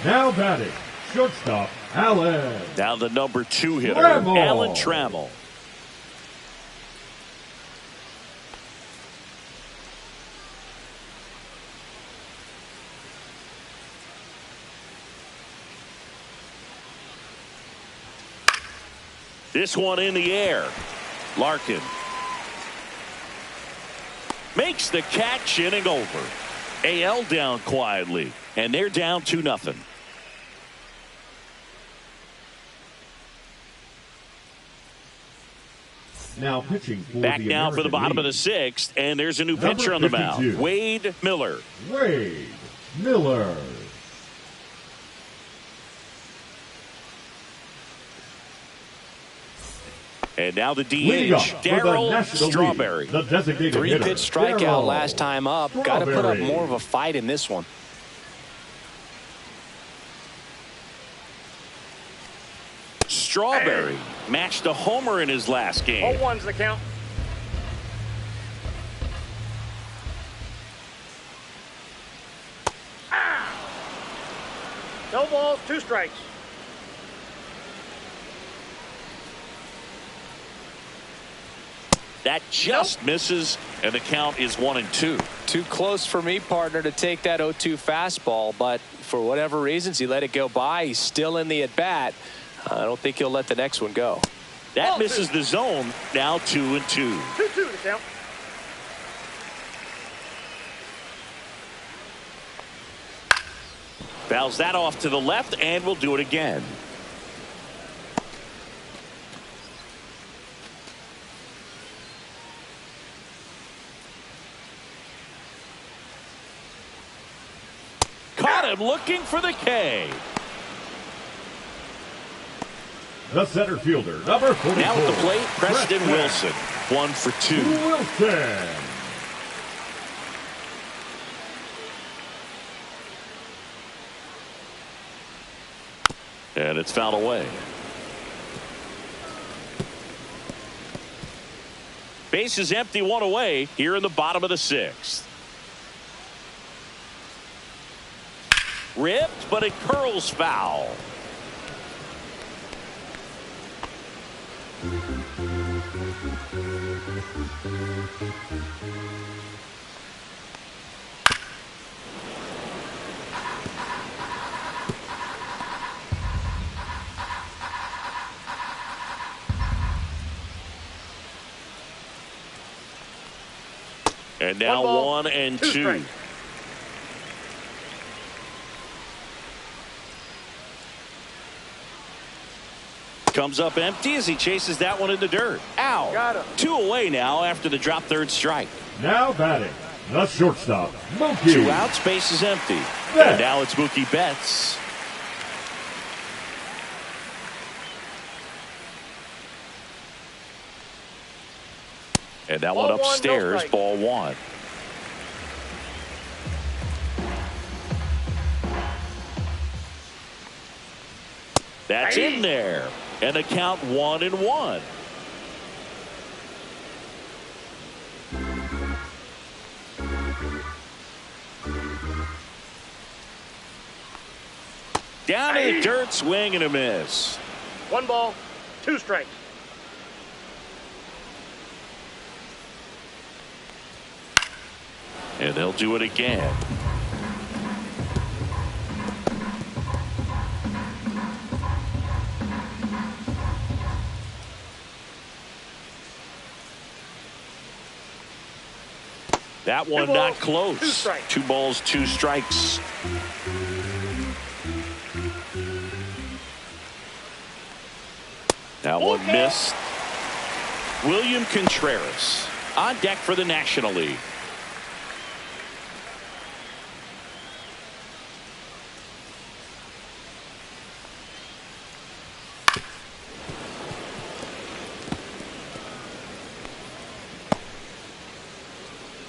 Now batting, shortstop, Allen. Now the number 2 hitter, Trammell. Alan Trammell. This one in the air. Larkin makes the catch, inning over. AL down quietly, and they're down 2-0. Now pitching for Back the now for the American bottom of League, the 6th, and there's a new Number pitcher on the mound, 52. Wade Miller. Wade Miller. And now the Leading DH, off for the Darryl National Strawberry. League, the designated hitter, 3-pitch strikeout Darryl last time up. Got to put up Strawberry. more of a fight in this one. Strawberry matched a homer in his last game. 0-1's the count. No balls, 2 strikes. That just misses, and the count is 1-2. Too close for me, partner, to take that 0-2 fastball, but for whatever reasons, he let it go by. He's still in the at-bat. I don't think he'll let the next one go. That misses the zone. Now 2-2. 2-2 the count. Fouls that off to the left, and we'll do it again. Caught him looking for the K. The center fielder, number 44. Now at the plate, Preston Wilson. 1 for 2. Wilson. And it's fouled away. Base is empty, one away here in the bottom of the sixth. Ripped, but it curls foul. And now 1 and 2. Comes up empty as he chases that one in the dirt. Out. Got him. 2 away now after the drop third strike. Now batting, the shortstop, Mookie. 2 outs, base is empty. Betts. And now it's Mookie Betts. And that one Ball 1, no upstairs, strike. ball 1. That's in there. And the count 1-1. Down in the dirt, swing and a miss. 1 ball, 2 strikes. And they'll do it again. That one not close. 2 strikes. 2 balls, 2 strikes. That one missed. William Contreras on deck for the National League.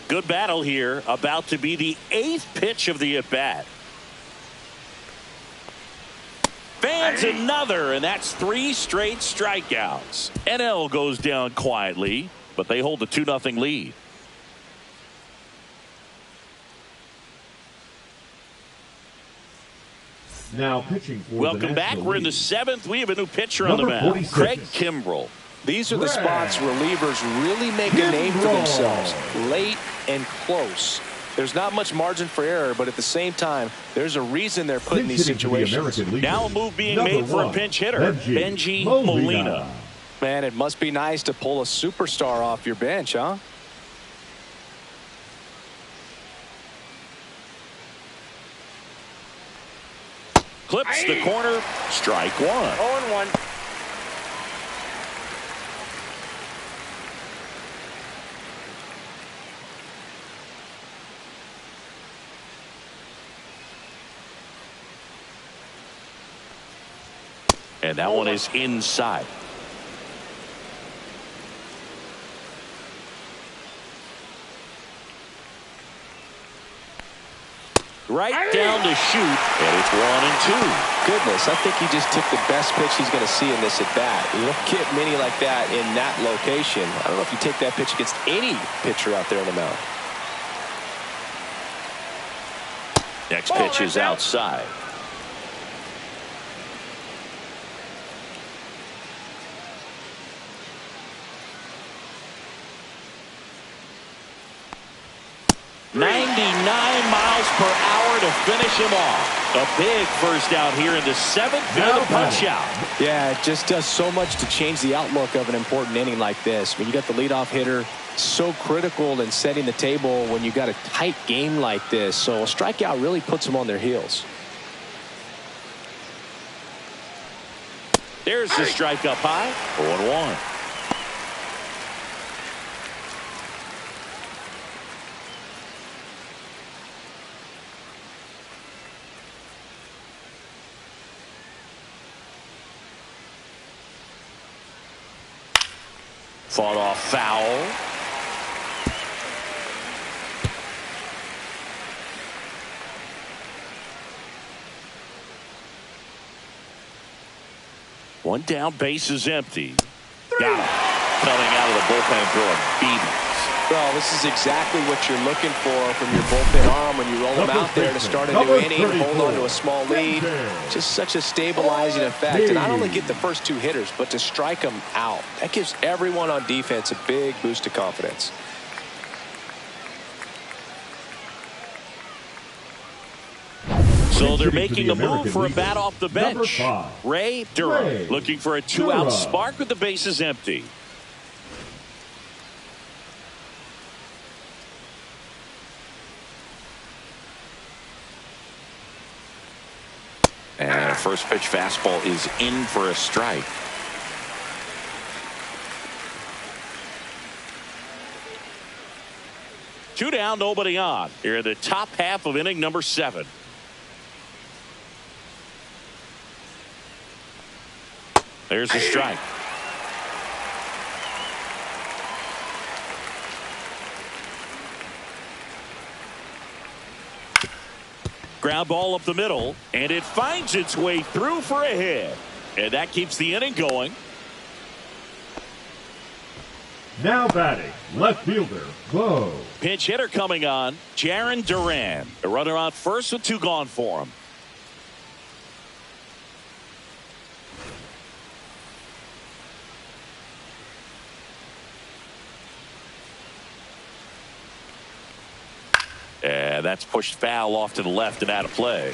Good battle here. About to be the 8th pitch of the at-bat. Fans another, and that's 3 straight strikeouts. NL goes down quietly, but they hold the 2-0 lead. Now pitching for Welcome the back. National We're in the League. 7th. We have a new pitcher on the Number mound. 46. Craig Kimbrell. These are the spots relievers really make a name for themselves. Late and close. There's not much margin for error, but at the same time, there's a reason they're put in these Pinch hitting for the situations. American League. Now a move being Number made for a 1, pinch hitter. Benji Molina. Man, it must be nice to pull a superstar off your bench, huh? Clips the corner. Strike 1. 0-1. And that one is inside. Right down to shoot, and it's 1-2. Goodness, I think he just took the best pitch he's going to see in this at bat. You don't get many like that in that location. I don't know if you take that pitch against any pitcher out there on the mound. Next pitch is outside. .99 miles per hour to finish him off. A big first out here in the 7th and a punch out. Yeah, it just does so much to change the outlook of an important inning like this. When you got the leadoff hitter, so critical in setting the table when you got a tight game like this. So a strikeout really puts them on their heels. There's the strike up high. 0-1. Fought off foul. One down, base is empty. Got him. Coming out of the bullpen throwing BBs. Well, this is exactly what you're looking for from your bullpen arm when you roll them out there to start a new inning, hold on to a small lead. Just such a stabilizing effect. And not only get the first two hitters, but to strike them out. That gives everyone on defense a big boost of confidence. So they're making a move for a bat off the bench. Ray Durham looking for a two-out spark with the bases empty. And a first pitch fastball is in for a strike. Two down, nobody on. Here in the top half of inning number 7. There's a strike. Ground ball up the middle, and it finds its way through for a hit. And that keeps the inning going. Now batting, left fielder, Bo. Pinch hitter coming on, Jarren Duran. A runner on first with 2 gone for him. And that's pushed foul off to the left and out of play.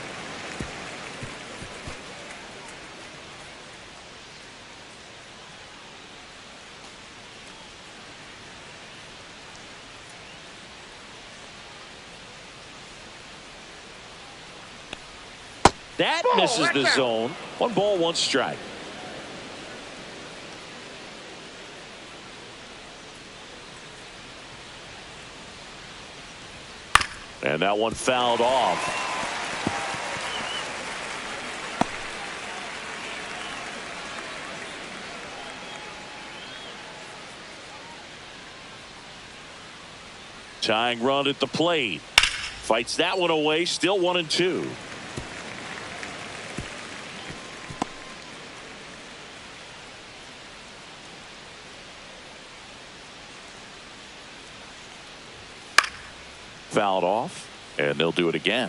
That misses the zone. 1 ball, 1 strike. And that one fouled off. Tying run at the plate. Fights that one away. Still 1-2. Fouled off, and they'll do it again.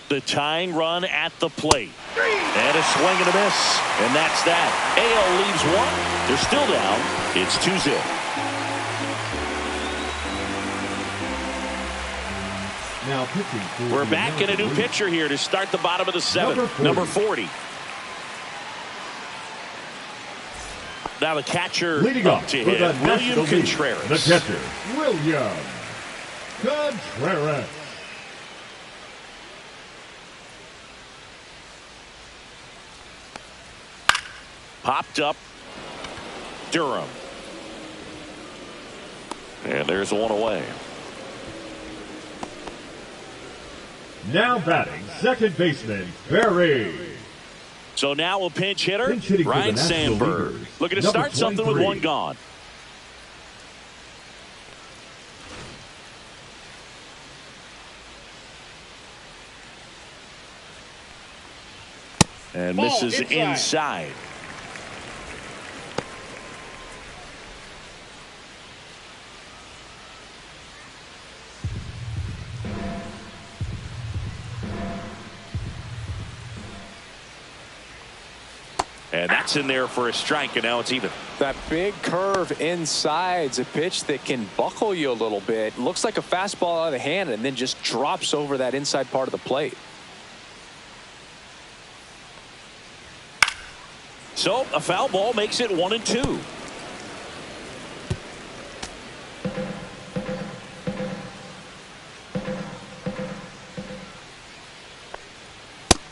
The tying run at the plate. And a swing and a miss. And that's that. AL leaves 1. They're still down. It's 2-0. Now pitching. We're back in a new pitcher here to start the bottom of the 7th. Number 40. Now the catcher leading up up to for hit, the William Contreras. The catcher, William Contreras. Popped up. Durham. And there's 1 away. Now batting, second baseman, Barry. So now a pinch hitter, Pinch Ryan Sandberg. Looking to start something with 1 gone. And misses inside. And that's in there for a strike, and now it's even. That big curve inside's a pitch that can buckle you a little bit. Looks like a fastball out of the hand and then just drops over that inside part of the plate. So a foul ball makes it 1-2.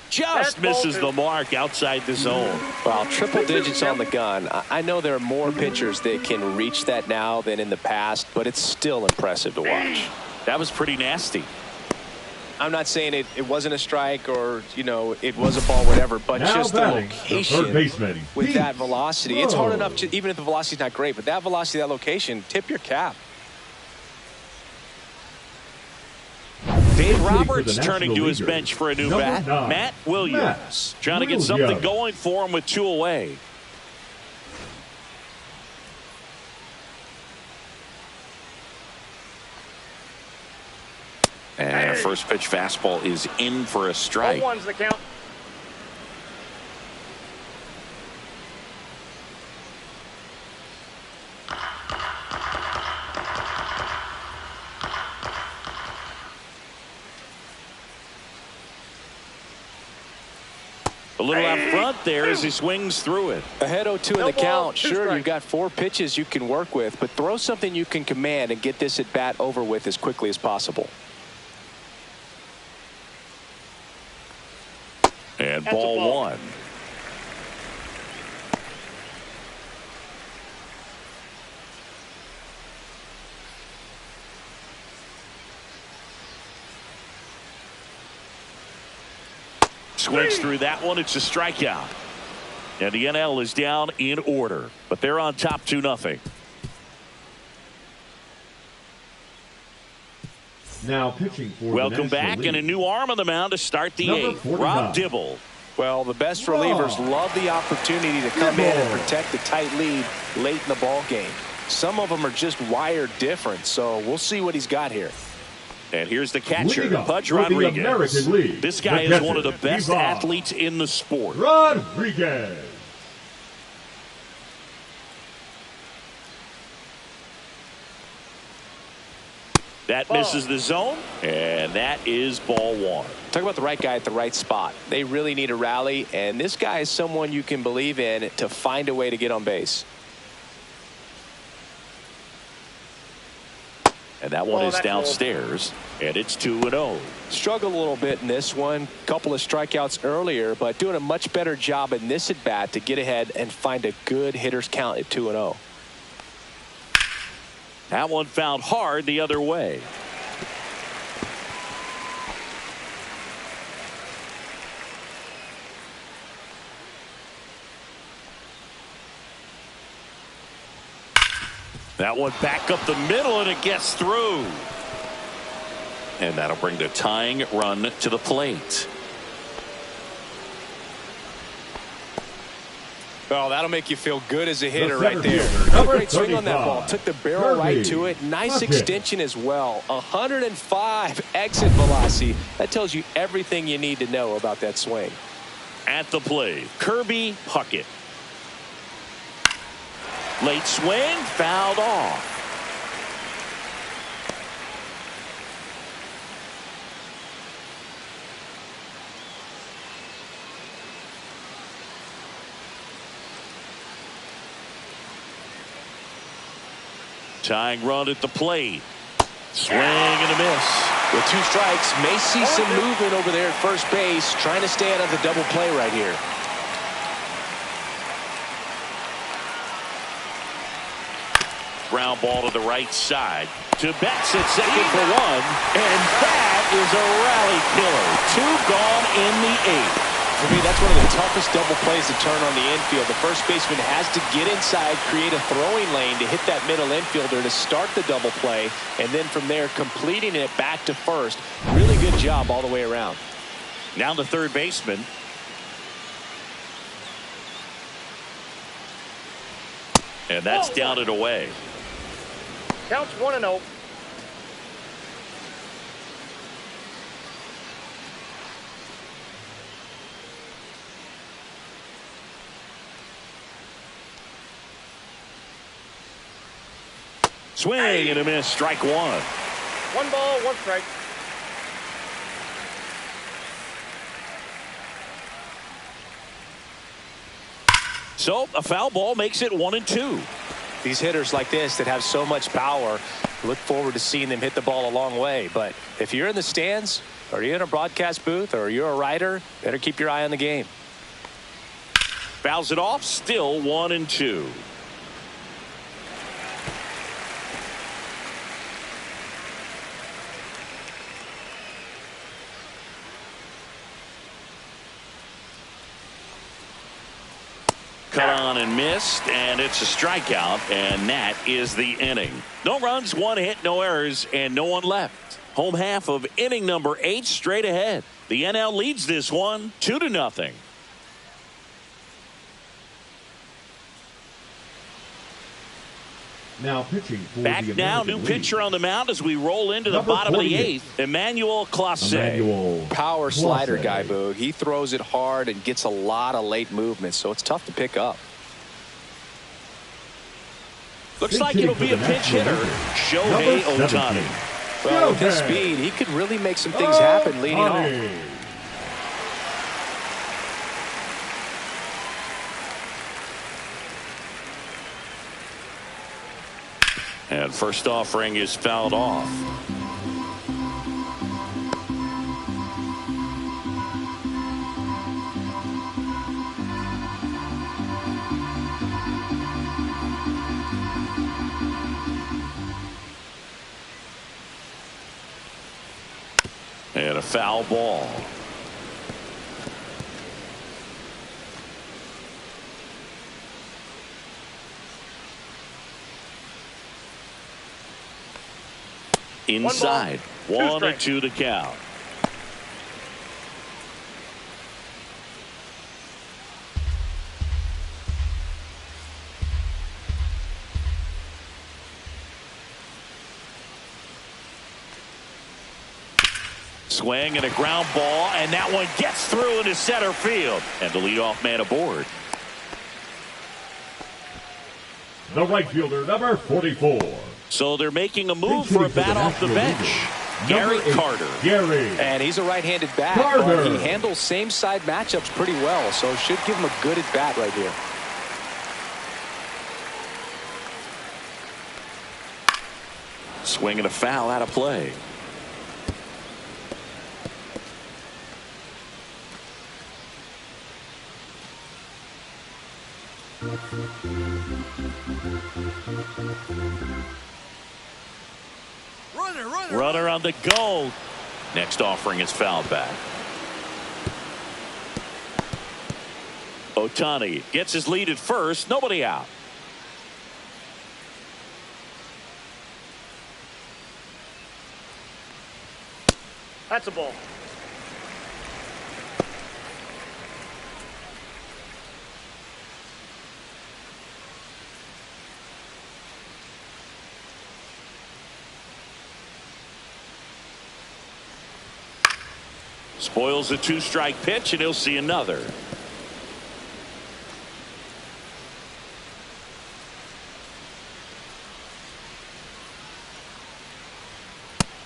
Just misses the mark outside the zone. Wow, triple digits on the gun. I know there are more pitchers that can reach that now than in the past, but it's still impressive to watch. That was pretty nasty. I'm not saying it wasn't a strike or, you know, it was a ball, whatever, but now just the location with that velocity. It's hard enough to, even if the velocity's not great, but that velocity, that location, tip your cap. Dave Pitching for Roberts the turning to National his Leaguers, bench for a new number bat. 9, Matt Williams Matt trying to get something going for him with 2 away. And first pitch fastball is in for a strike. 0-1's the count. A little out front there as he swings through it. Ahead 0-2 in No the ball, count. 2 Sure, strikes. you've got 4 pitches you can work with, but throw something you can command and get this at bat over with as quickly as possible. And That's a ball ball. 1. Swings through that one. It's a strikeout. And the NL is down in order, but they're on top 2-0. Now pitching for Welcome the National back, League. and a new arm on the mound to start the Number 8th. 49. Rob Dibble. Well, the best relievers love the opportunity to come in and protect the tight lead late in the ball game. Some of them are just wired different, so we'll see what he's got here. And here's the catcher, Leading up Pudge for the Rodriguez. American League, This guy the is one of the catcher, best Ivan athletes in the sport. Rodriguez. That misses the zone, and that is ball 1. Talk about the right guy at the right spot. They really need a rally, and this guy is someone you can believe in to find a way to get on base. And that one is that's downstairs, and it's 2-0. Struggled a little bit in this one. Couple of strikeouts earlier, but doing a much better job in this at bat to get ahead and find a good hitter's count at 2-0. That one fouled hard the other way. That one back up the middle, and it gets through. And that'll bring the tying run to the plate. Well, that'll make you feel good as a hitter The right center there. fielder, Had a number great swing on that 35, ball. Took the barrel right to it. Nice Kirby. extension as well. 105 exit velocity. That tells you everything you need to know about that swing. At the plate, Kirby Puckett. Late swing, fouled off. Tying run at the plate. Swing and a miss. With 2 strikes, may see some movement over there at first base, trying to stay out of the double play right here. Ground ball to the right side. To Betts at second for 1. And that is a rally killer. 2 gone in the 8th. For me, that's one of the toughest double plays to turn on the infield. The first baseman has to get inside, create a throwing lane to hit that middle infielder to start the double play, and then from there completing it back to first. Really good job all the way around. Now the third baseman. And that's down and away. Counts 1-0. Swing and a miss. Strike 1. 1 ball, 1 strike. So a foul ball makes it 1-2. These hitters like this that have so much power, look forward to seeing them hit the ball a long way. But if you're in the stands, or you're in a broadcast booth, or you're a writer, better keep your eye on the game. Fouls it off. Still 1-2. Cut on and missed, and it's a strikeout, and that is the inning. No runs, 1 hit, no errors, and no one left. Home half of inning number 8 straight ahead. The NL leads this one 2-0. Now pitching for Back the now, American new League. pitcher on the mound as we roll into the Number bottom of the 48. 8th. Emmanuel Clase. Emmanuel Power slider Clase. guy, Boog. He throws it hard and gets a lot of late movement, so it's tough to pick up. Looks like it'll be a pinch hitter, Shohei Number Ohtani. 17. Well, with his Shohei speed, he could really make some things happen leading off. Ohtani. And first offering is fouled off. And a foul ball. Inside. 1-2 the count. Swing and a ground ball, and that one gets through into center field. And the leadoff man aboard. The right fielder, number 44. So they're making a move for a bat off the bench. Gary Number 8, Carter. Gary. And he's a right-handed bat, Carter. but he handles same-side matchups pretty well, so should give him a good at-bat right here. Swing and a foul out of play. Runner on the go. Next offering is fouled back. Ohtani gets his lead at first. Nobody out. That's a ball. Spoils a 2-strike pitch, and he'll see another.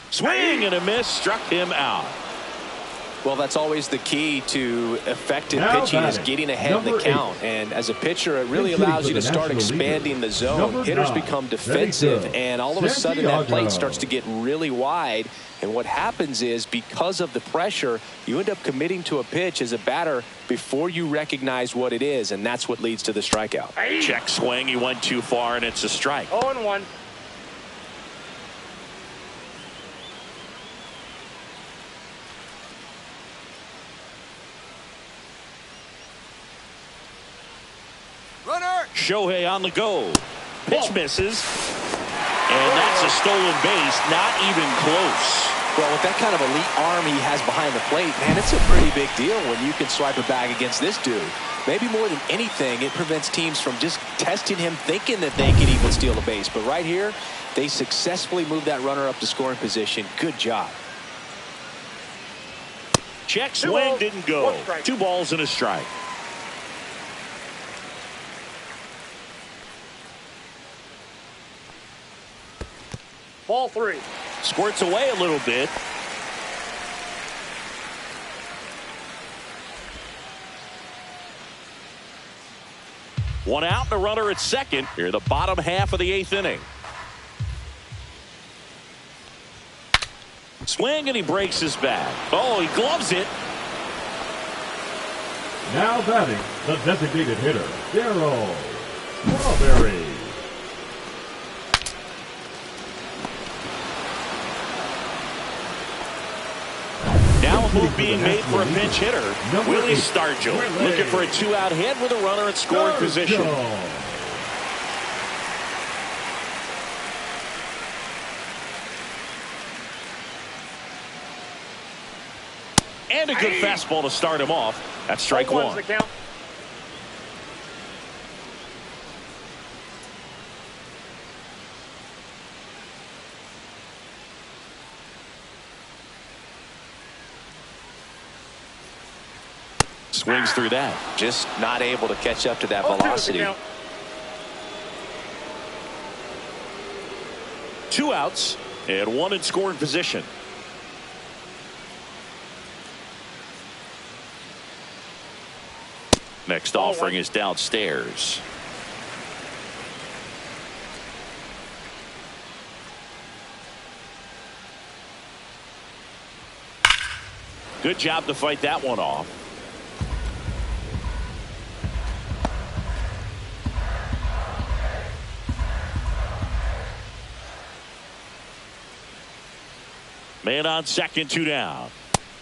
Swing and a miss, struck him out. Well, that's always the key to effective Now pitching is batting, getting ahead of the number count. 8. And as a pitcher, it really Pitch hitting allows for you to the start National expanding League. the zone. Number Hitters 9, become ready defensive, to go. and all of a sudden that Santiago. plate starts to get really wide. And what happens is, because of the pressure, you end up committing to a pitch as a batter before you recognize what it is, and that's what leads to the strikeout. Check swing. He went too far, and it's a strike. 0-1. Shohei on the go. Pitch misses. And that's a stolen base. Not even close. Well, with that kind of elite arm he has behind the plate, man, it's a pretty big deal when you can swipe a bag against this dude. Maybe more than anything, it prevents teams from just testing him, thinking that they can even steal a base. But right here, they successfully moved that runner up to scoring position. Good job. Check 2 swing balls, didn't go. 1 strike. 2 balls and a strike. Ball 3. Squirts away a little bit. One out and a runner at second. Here, the bottom half of the 8th inning. Swing and he breaks his bat. Oh, he gloves it. Now batting, the designated hitter, Darryl Strawberry. Now a move being made for a pinch hitter. Number Willie 8, Stargell Willie. looking for a 2-out hit with a runner at scoring position. Stargell. And a good fastball to start him off. That's strike one. The count. Swings through that. Just not able to catch up to that 0-2 velocity. the count. 2 outs and 1 in scoring position. Next offering is downstairs. Good job to fight that one off. Man on second, 2 down.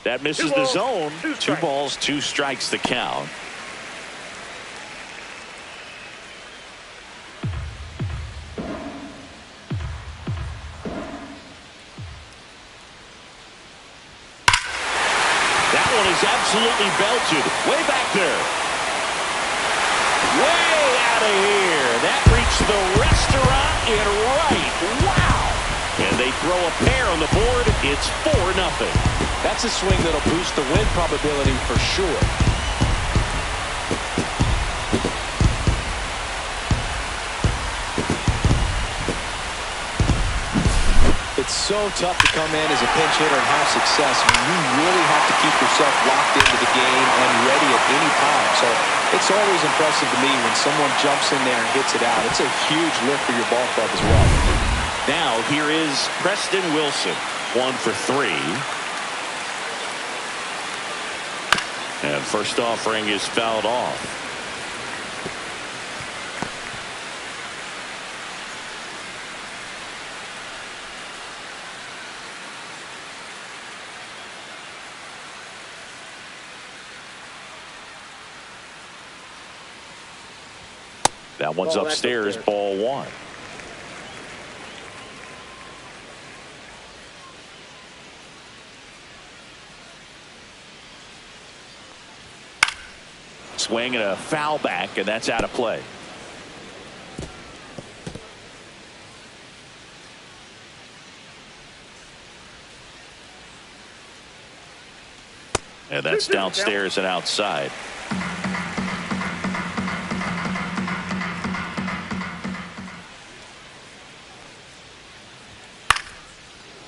That misses the zone. 2 balls, 2 strikes the count. That one is absolutely belted. Way back there. Way out of here. That reached the restaurant and right. Wow. And they throw a pair on the board. It's 4-0. That's a swing that'll boost the win probability for sure. It's so tough to come in as a pinch hitter and have success. I mean, you really have to keep yourself locked into the game and ready at any time. So it's always impressive to me when someone jumps in there and hits it out. It's a huge lift for your ball club as well. Now here is Preston Wilson, 1 for 3. And first offering is fouled off. That one's upstairs, ball 1. Swing and a foul back, and that's out of play. And that's downstairs and outside.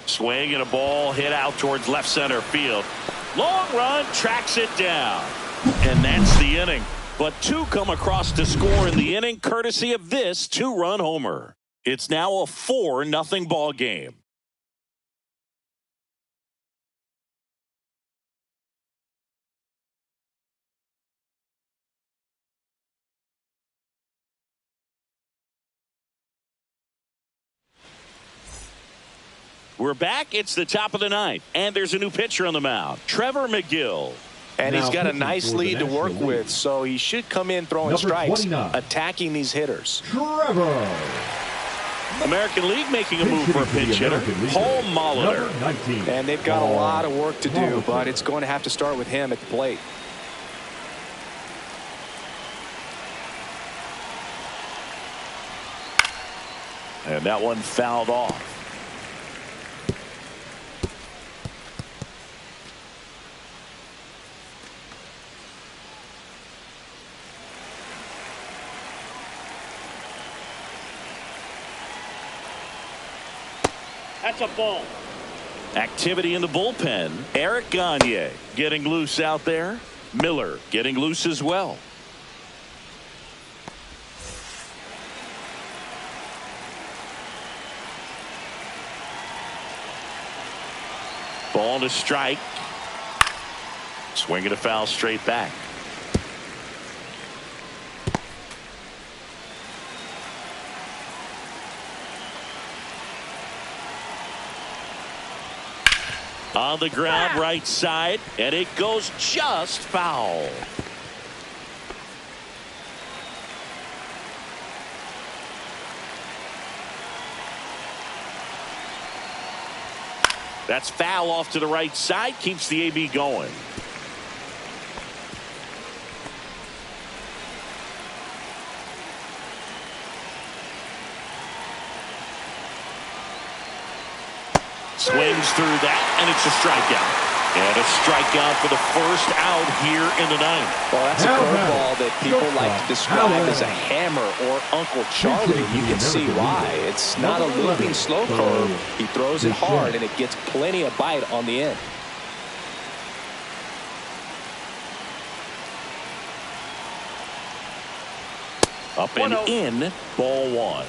Swing and a ball hit out towards left center field. Long run, tracks it down. And that's the inning. But 2 come across to score in the inning, courtesy of this 2-run homer. It's now a 4-0 ball game. We're back. It's the top of the 9th, and there's a new pitcher on the mound, Trevor McGill. And Now he's got a pitching nice for the lead to work National with, League. so he should come in throwing Number strikes, 29. attacking these hitters. Trevor. American League making a move for a pinch hitter, Paul Molitor. Number 19. And they've got a lot of work to do, Molitor. but it's going to have to start with him at the plate. And that one fouled off. That's a ball. Activity in the bullpen. Eric Gagne getting loose out there. Miller getting loose as well. Ball to strike. Swing and a foul straight back. On the ground, right side, and it goes just foul. That's foul off to the right side. Keeps the AB going. Swings through that, and it's a strikeout. And a strikeout for the first out here in the ninth. Well, that's a curveball that people like to describe as a hammer or Uncle Charlie. You can see why. It's not a looping slow curve. He throws it hard, and it gets plenty of bite on the end. Up and in, ball one.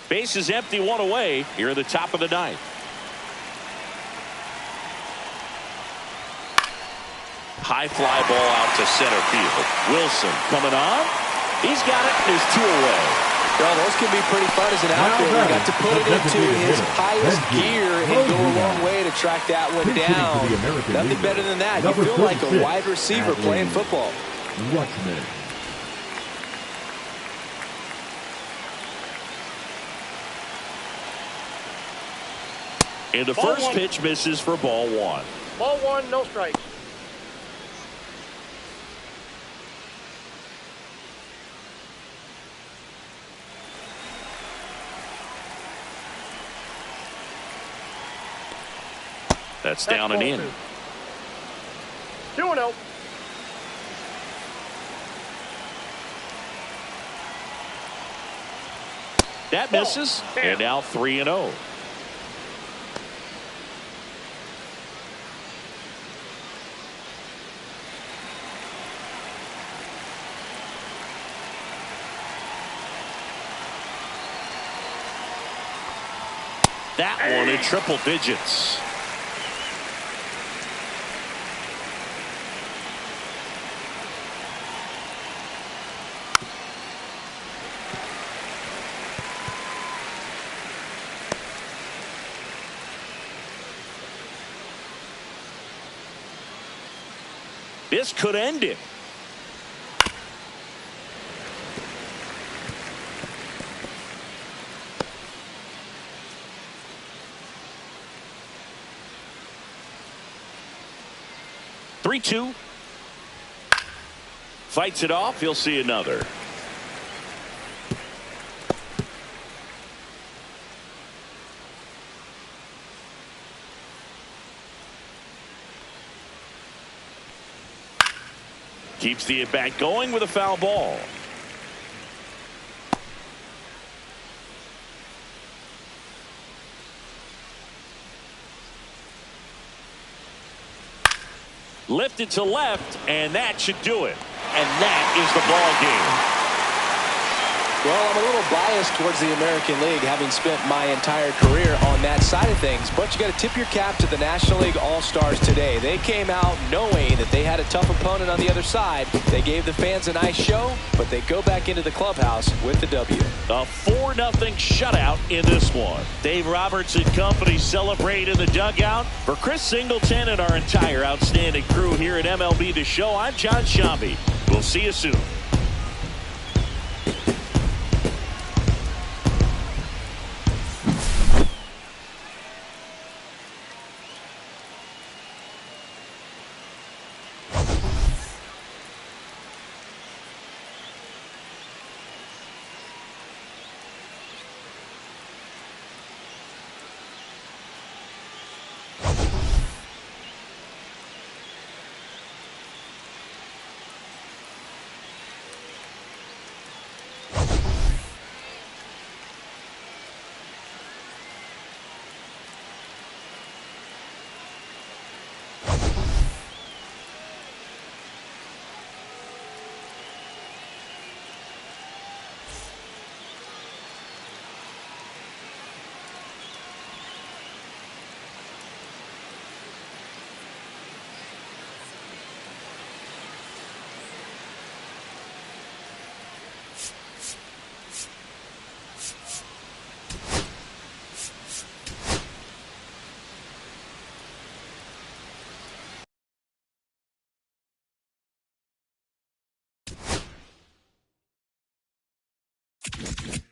Base is empty, one away here at the top of the ninth. High fly ball out to center field. Wilson coming on. He's got it. There's two away. Well, those can be pretty fun as an outfielder. You got to put it into his highest gear and go a long way to track that one down. Nothing better than that. You feel like a wide receiver playing football. Watchman. And the first pitch misses for ball one. Ball one, no strikes. That's down and in. 2-0. That misses. And now 3-0. That one in triple digits. This could end it. Three-two. Fights it off. He'll see another. Keeps the at-bat going with a foul ball. Lifted to left, and that should do it. And that is the ball game. Well, I'm a little biased towards the American League, having spent my entire career on that side of things. But you got to tip your cap to the National League All-Stars today. They came out knowing that they had a tough opponent on the other side. They gave the fans a nice show, but they go back into the clubhouse with the W. A 4-0 shutout in this one. Dave Roberts and company celebrate in the dugout. For Chris Singleton and our entire outstanding crew here at MLB The Show, I'm John Shambi. We'll see you soon. 1.